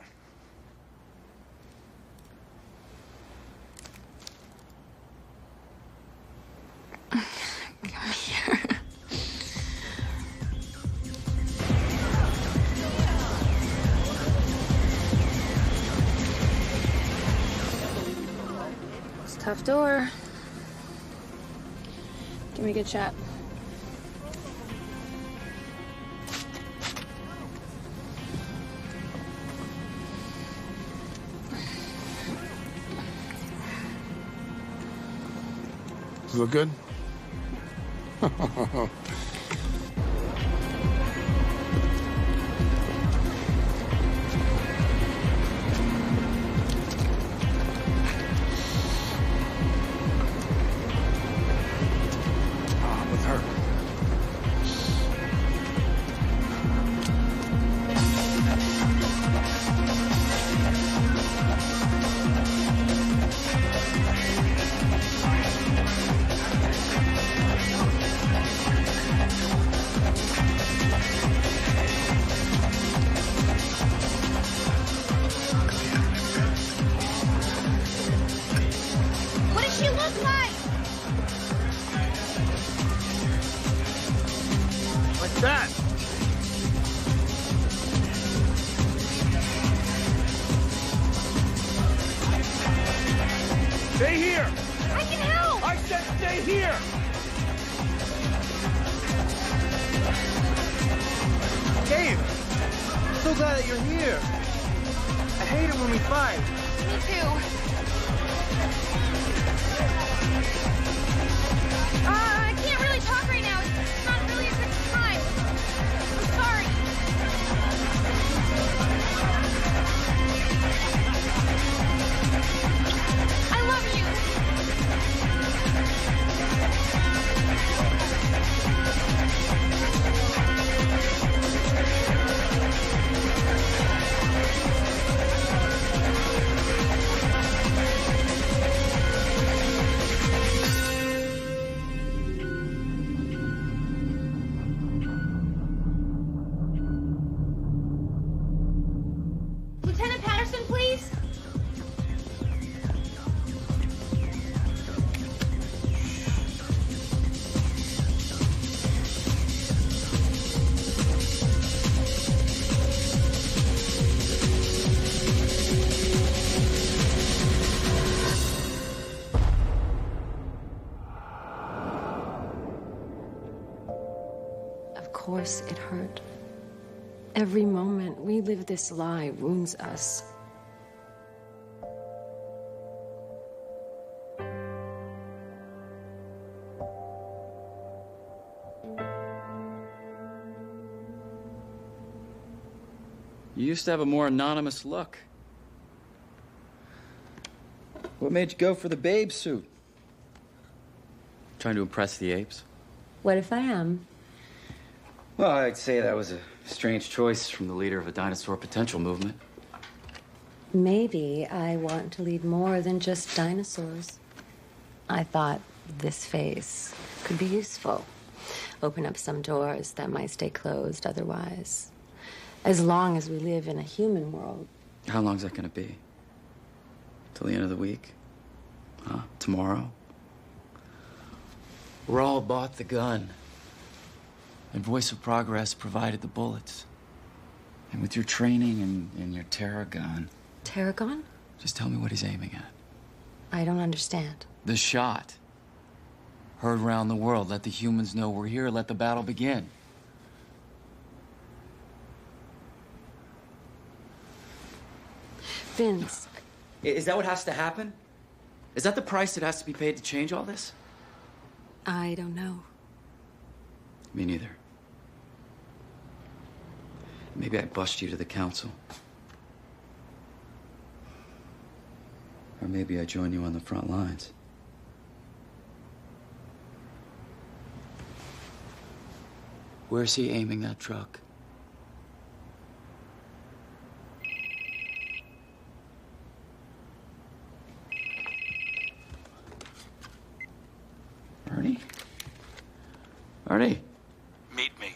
Come here. It's a tough door. Give me a good shot. Does it look good? With her. What does she look like? Like that. Stay here. I can help. I said stay here. Dave! I'm so glad that you're here. I hate it when we fight. Me too. I can't really talk right now. It's not really a good time. I'm sorry. course it hurt. Every moment we live this lie wounds us. You used to have a more anonymous look. What made you go for the babe suit? Trying to impress the apes? What if I am? Well, I'd say that was a strange choice from the leader of a dinosaur potential movement. Maybe I want to lead more than just dinosaurs. I thought this face could be useful. Open up some doors that might stay closed otherwise. As long as we live in a human world. How long's that gonna be? Till the end of the week? Huh? Tomorrow? Rawl bought the gun. And Voice of Progress provided the bullets. And with your training and your Terragon... Terragon? Just tell me what he's aiming at. I don't understand. The shot. Heard around the world. Let the humans know we're here. Let the battle begin. Vince. Is that what has to happen? Is that the price that has to be paid to change all this? I don't know. Me neither. Maybe I bust you to the council. Or maybe I join you on the front lines. Where's he aiming that truck? Ernie? Ernie? Meet me.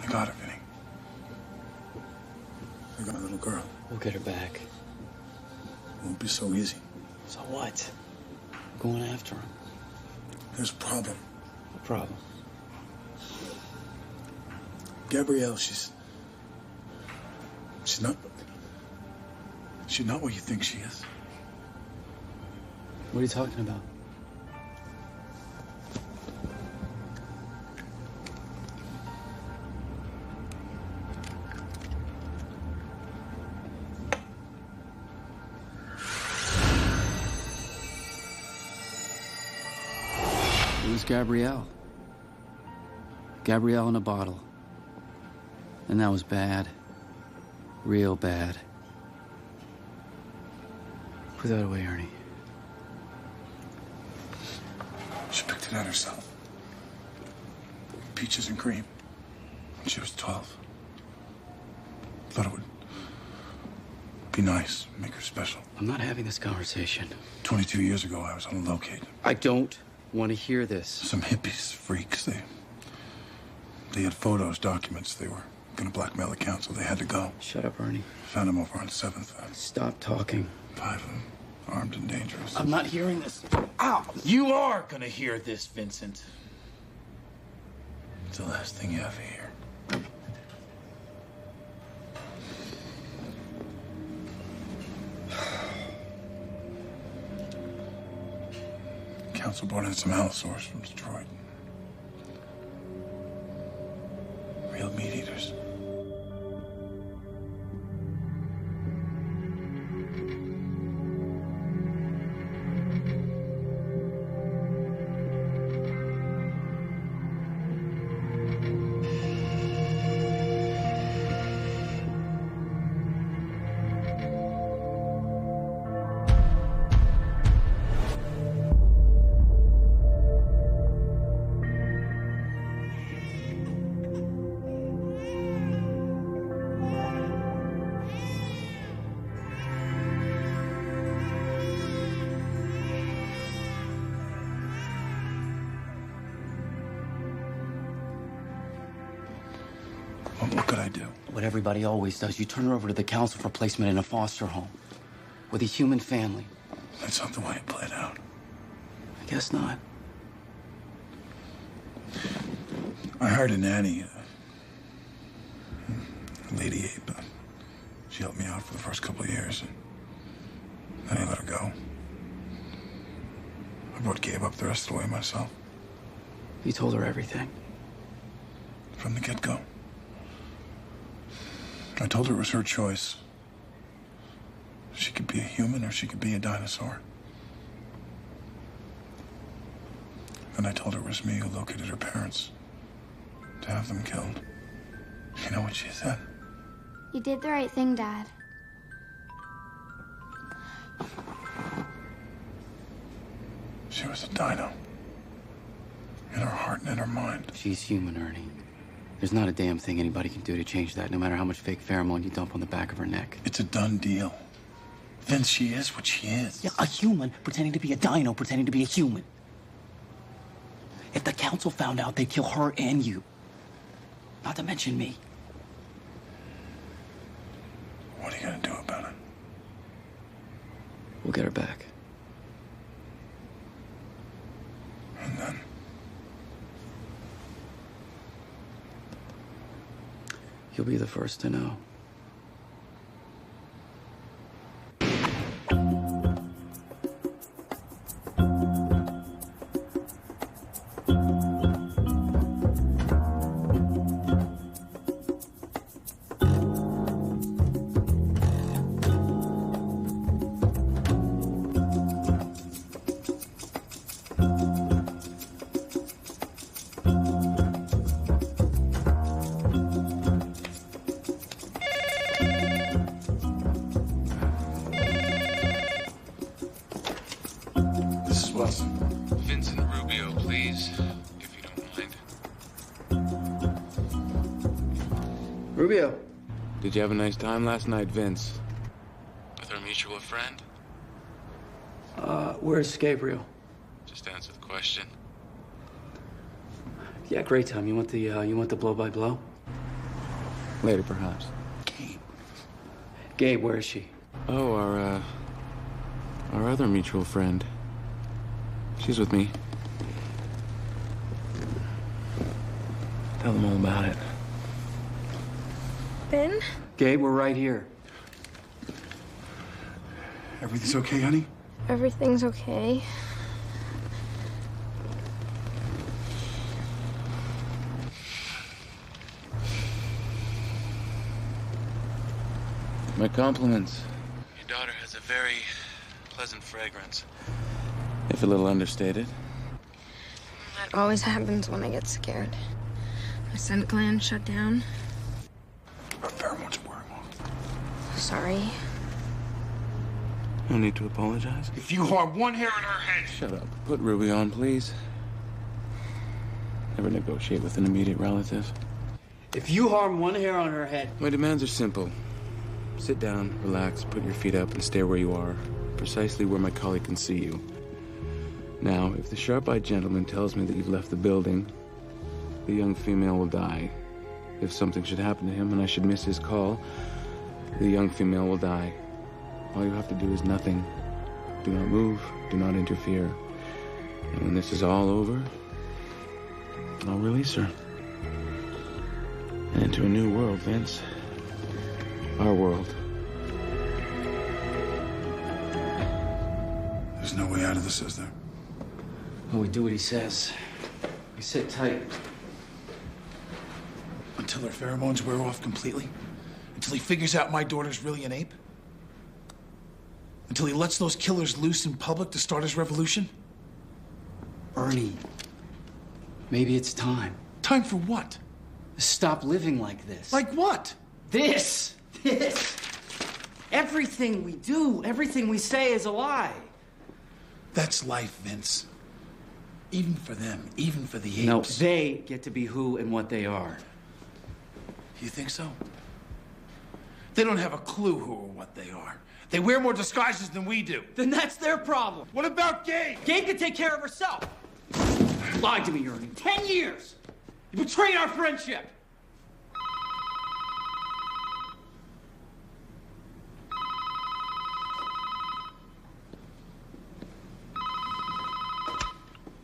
I got her, Vinny. I got a little girl. We'll get her back. It won't be so easy. So what? I'm going after him. There's a problem. What problem? Gabrielle, she's not what you think she is. What are you talking about? It was Gabrielle. Gabrielle in a bottle. And that was bad. Real bad. Put that away, Ernie. She picked it out herself. Peaches and cream. When she was 12. Thought it would be nice, make her special. I'm not having this conversation. 22 years ago, I was on a locate. I don't want to hear this. Some hippies, freaks, they had photos, documents. They were gonna blackmail the council. They had to go. Shut up, Ernie. Found them over on 7th. Stop talking. 5 of them, armed and dangerous. I'm not hearing this. Ow! You are gonna hear this, Vincent. It's the last thing you ever hear. Council brought in some allosaurs from Detroit. Real meat eaters. What could I do? What everybody always does. You turn her over to the council for placement in a foster home. With a human family. That's not the way it played out. I guess not. I hired a nanny, Lady Ape. She helped me out for the first couple of years, and then I let her go. I brought Gabe up the rest of the way myself. You told her everything? From the get-go. I told her it was her choice. She could be a human or she could be a dinosaur. Then I told her it was me who located her parents to have them killed. You know what she said? You did the right thing, Dad. She was a dino. In her heart and in her mind. She's human, Ernie. There's not a damn thing anybody can do to change that, no matter how much fake pheromone you dump on the back of her neck. It's a done deal. Vince, she is what she is. Yeah, a human pretending to be a dino, pretending to be a human. If the council found out, they'd kill her and you. Not to mention me. What are you gonna do about it? We'll get her back. And then? You'll be the first to know. Vincent Rubio, please, if you don't mind. Rubio. Did you have a nice time last night, Vince? With our mutual friend? Where's Gabriel? Just answer the question. Yeah, great time. You want the blow-by-blow? Later, perhaps. Gabe, where is she? Oh, our other mutual friend. She's with me. Tell them all about it. Ben? Gabe, we're right here. Everything's okay, honey? Everything's okay. My compliments. Your daughter has a very pleasant fragrance. If a little understated. That always happens when I get scared. My scent gland shut down. Her pheromones are wearing off. Sorry. No need to apologize. If you harm one hair in her head... Shut up. Put Ruby on, please. Never negotiate with an immediate relative. If you harm one hair on her head... My demands are simple. Sit down, relax, put your feet up, and stay where you are. Precisely where my colleague can see you. Now, if the sharp-eyed gentleman tells me that you've left the building, the young female will die. If something should happen to him and I should miss his call, the young female will die. All you have to do is nothing. Do not move, do not interfere. And when this is all over, I'll release her. And into a new world, Vince. Our world. There's no way out of this, is there? Well, we do what he says. We sit tight. Until her pheromones wear off completely? Until he figures out my daughter's really an ape? Until he lets those killers loose in public to start his revolution? Ernie, maybe it's time. Time for what? Stop living like this. Like what? This! Everything we do, everything we say is a lie. That's life, Vince. Even for them, even for the apes. No, they get to be who and what they are. You think so? They don't have a clue who or what they are. They wear more disguises than we do. Then that's their problem. What about Gabe? Gabe can take care of herself. You lied to me, Ernie. 10 years. You betrayed our friendship.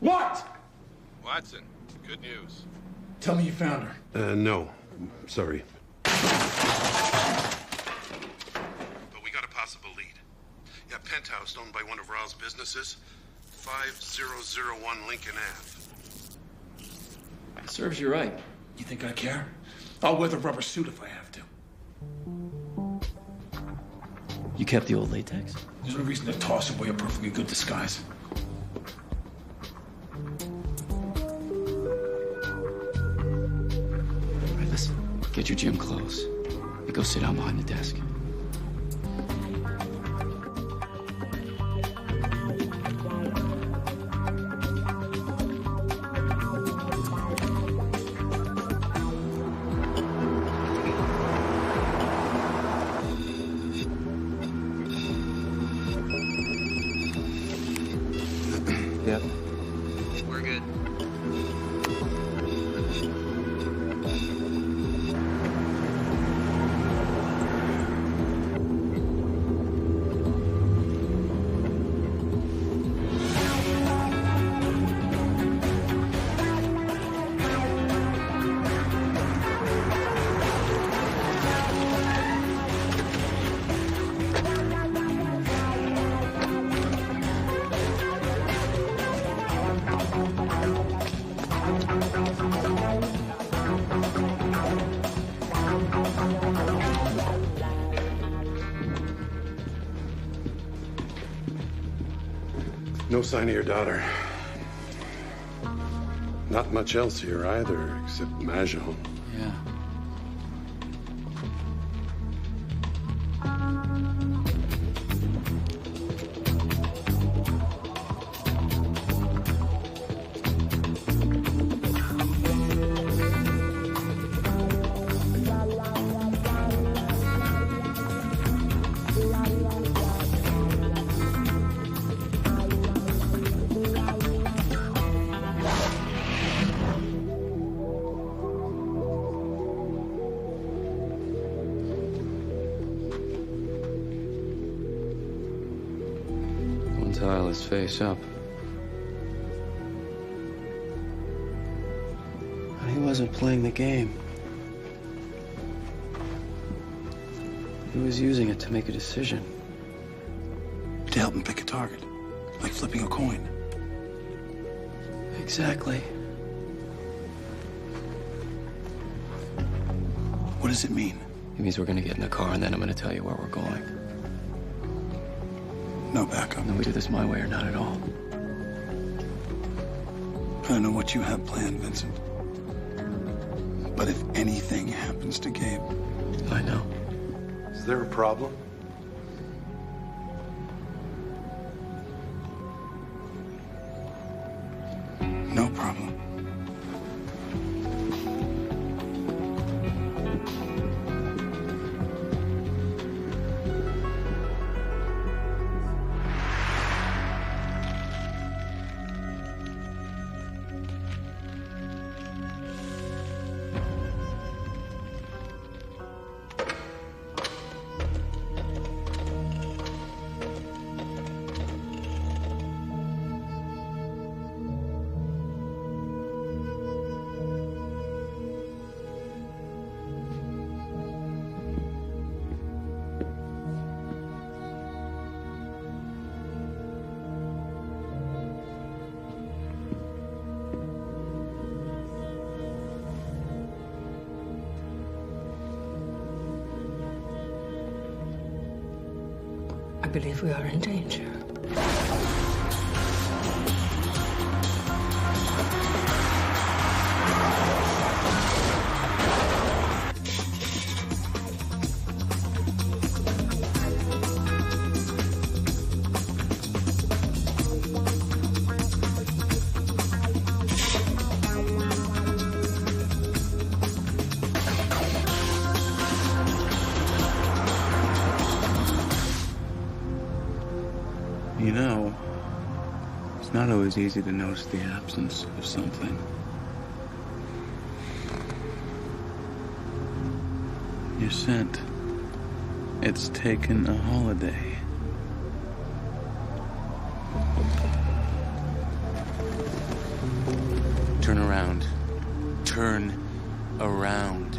What? Watson, good news. Tell me you found her. No. Sorry. But we got a possible lead. Yeah, penthouse owned by one of Raul's businesses. 5001 Lincoln Ave. It serves you right. You think I care? I'll wear the rubber suit if I have to. You kept the old latex? There's no reason to toss away a perfectly good disguise. All right, listen. Get your gym clothes and go sit down behind the desk. Yep. We're good. No sign of your daughter. Not much else here either, except Mahjong. Yeah. One tile is face up. He wasn't playing the game. He was using it to make a decision. To help him pick a target. Like flipping a coin. Exactly. What does it mean? It means we're gonna get in the car and then I'm gonna tell you where we're going. No backup. No, we do this my way or not at all. I don't know what you have planned, Vincent. But if anything happens to Gabe... I know. Is there a problem? No problem. I believe we are in danger. You know, it's not always easy to notice the absence of something. Your scent. It's taken a holiday. Turn around. Turn turn around.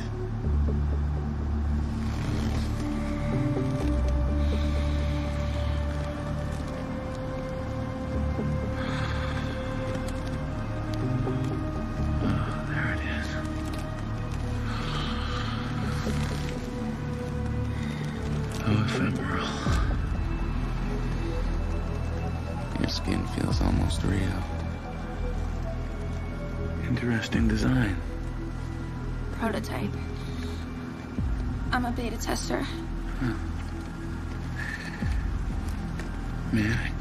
Ephemeral. Your skin feels almost real. Interesting design. Prototype. I'm a beta tester. Huh. May I?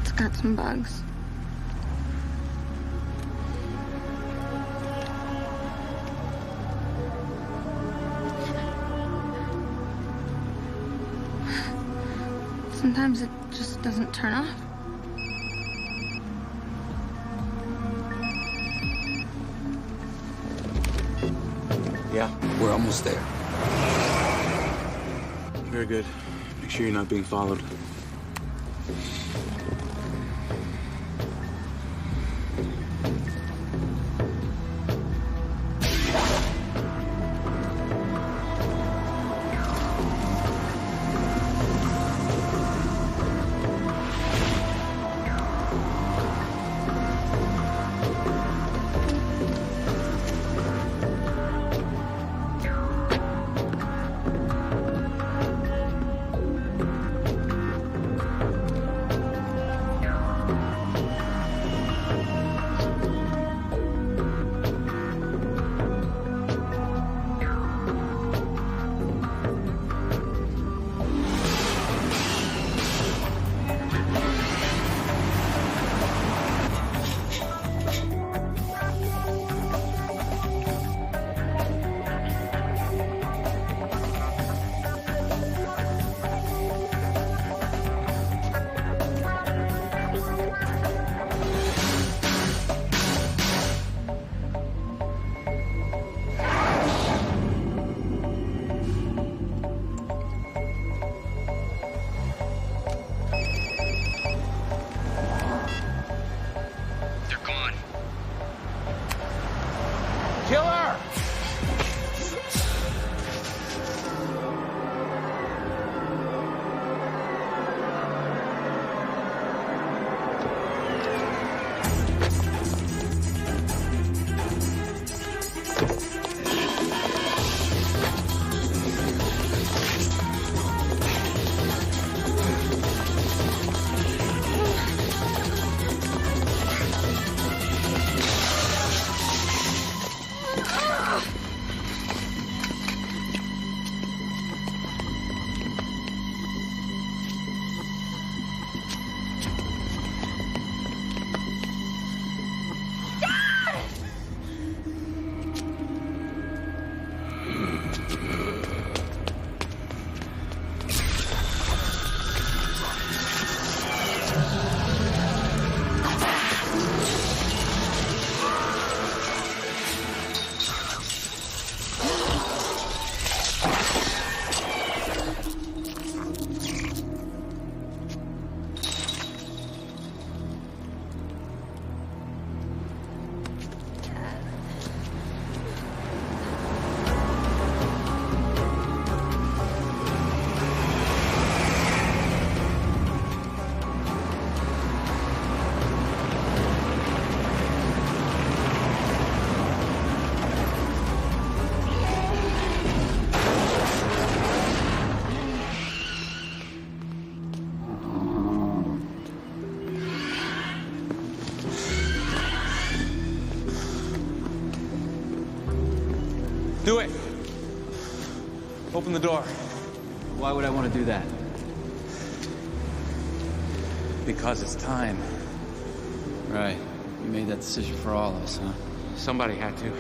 It's got some bugs. Sometimes it just doesn't turn off. Yeah, We're almost there. very good. Make sure you're not being followed. Killer! Do it. Open the door. Why would I want to do that? Because it's time. Right. You made that decision for all of us, huh? Somebody had to.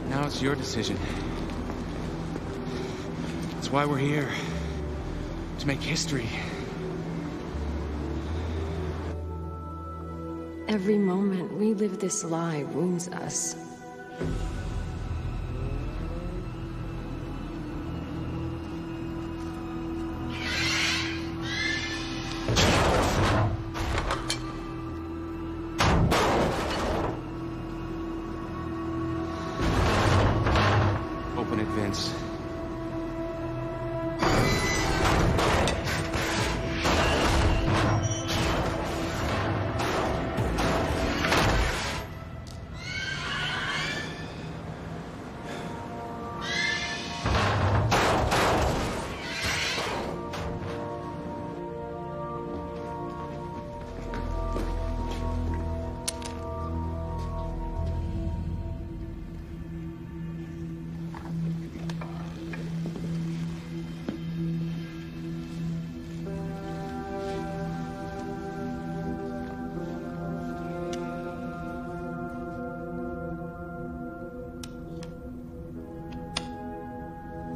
Now it's your decision. That's why we're here. To make history. Every moment we live this lie wounds us. Vince.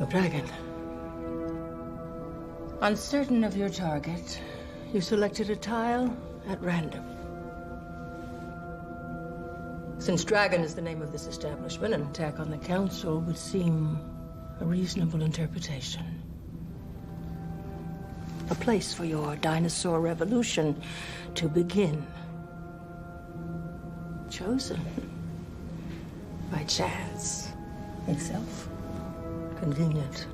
Dragon. Uncertain of your target, you selected a tile at random. Since Dragon is the name of this establishment, an attack on the Council would seem a reasonable interpretation. A place for your dinosaur revolution to begin. Chosen by chance itself. Convenient,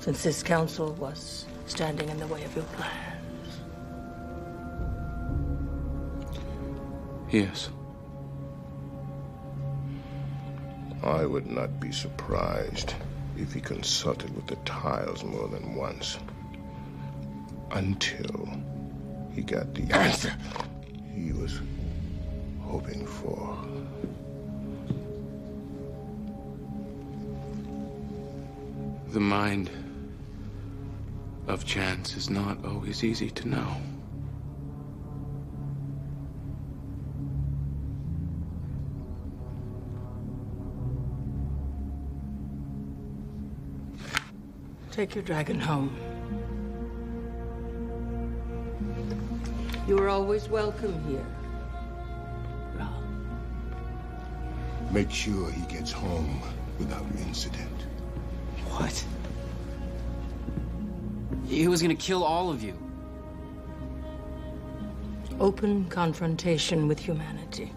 since this council was standing in the way of your plans. Yes. I would not be surprised if he consulted with the tiles more than once. Until he got the answer he was hoping for. The mind of chance is not always easy to know. Take your dragon home. You are always welcome here. Make sure he gets home without incident. What? He was gonna kill all of you. Open confrontation with humanity.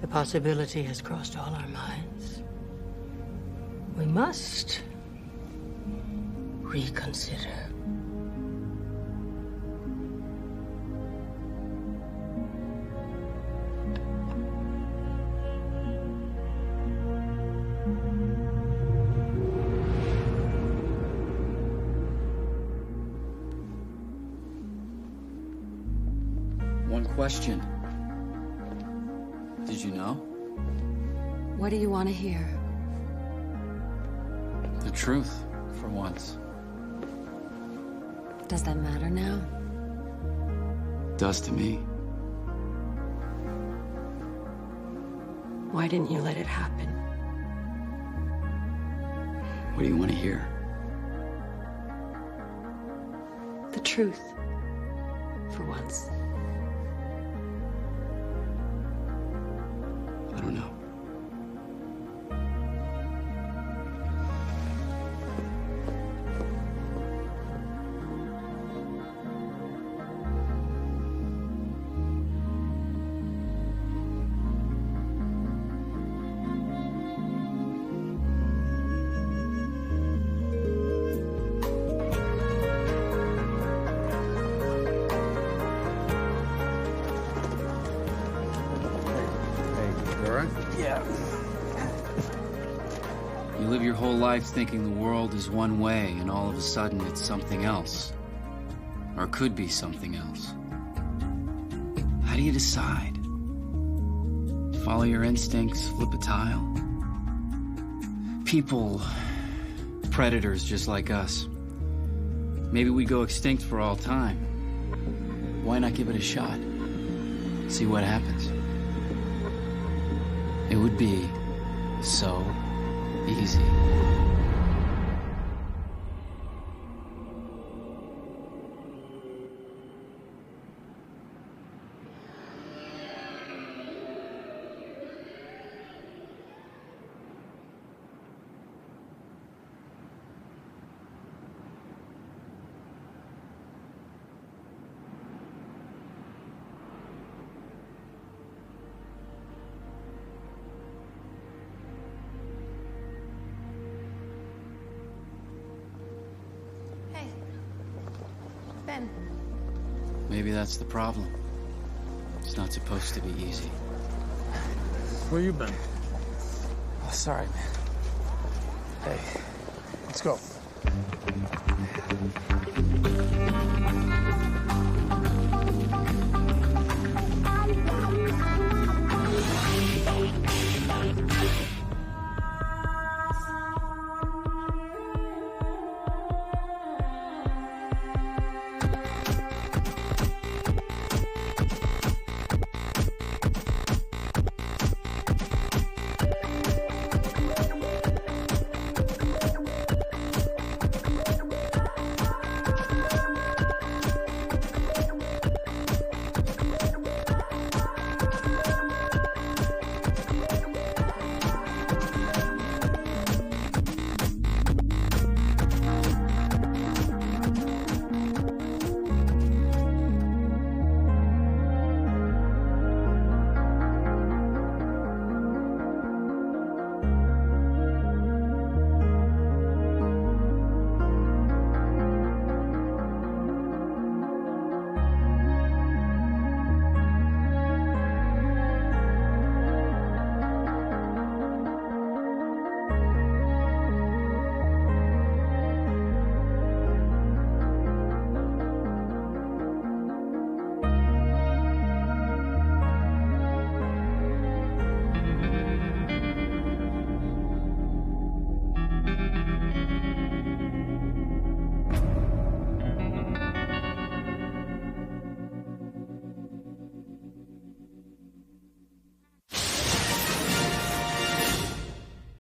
The possibility has crossed all our minds. We must reconsider. One question. Did you know? What do you want to hear? The truth, for once. Does that matter now? Does to me. Why didn't you let it happen? What do you want to hear? The truth. For once. I don't know. You live your whole life thinking the world is one way, and all of a sudden it's something else. Or could be something else. How do you decide? Follow your instincts, flip a tile? People, predators just like us. Maybe we go extinct for all time. Why not give it a shot? See what happens. It would be so easy. Maybe that's the problem. It's not supposed to be easy. Where you been? Oh, sorry, man. Hey, let's go.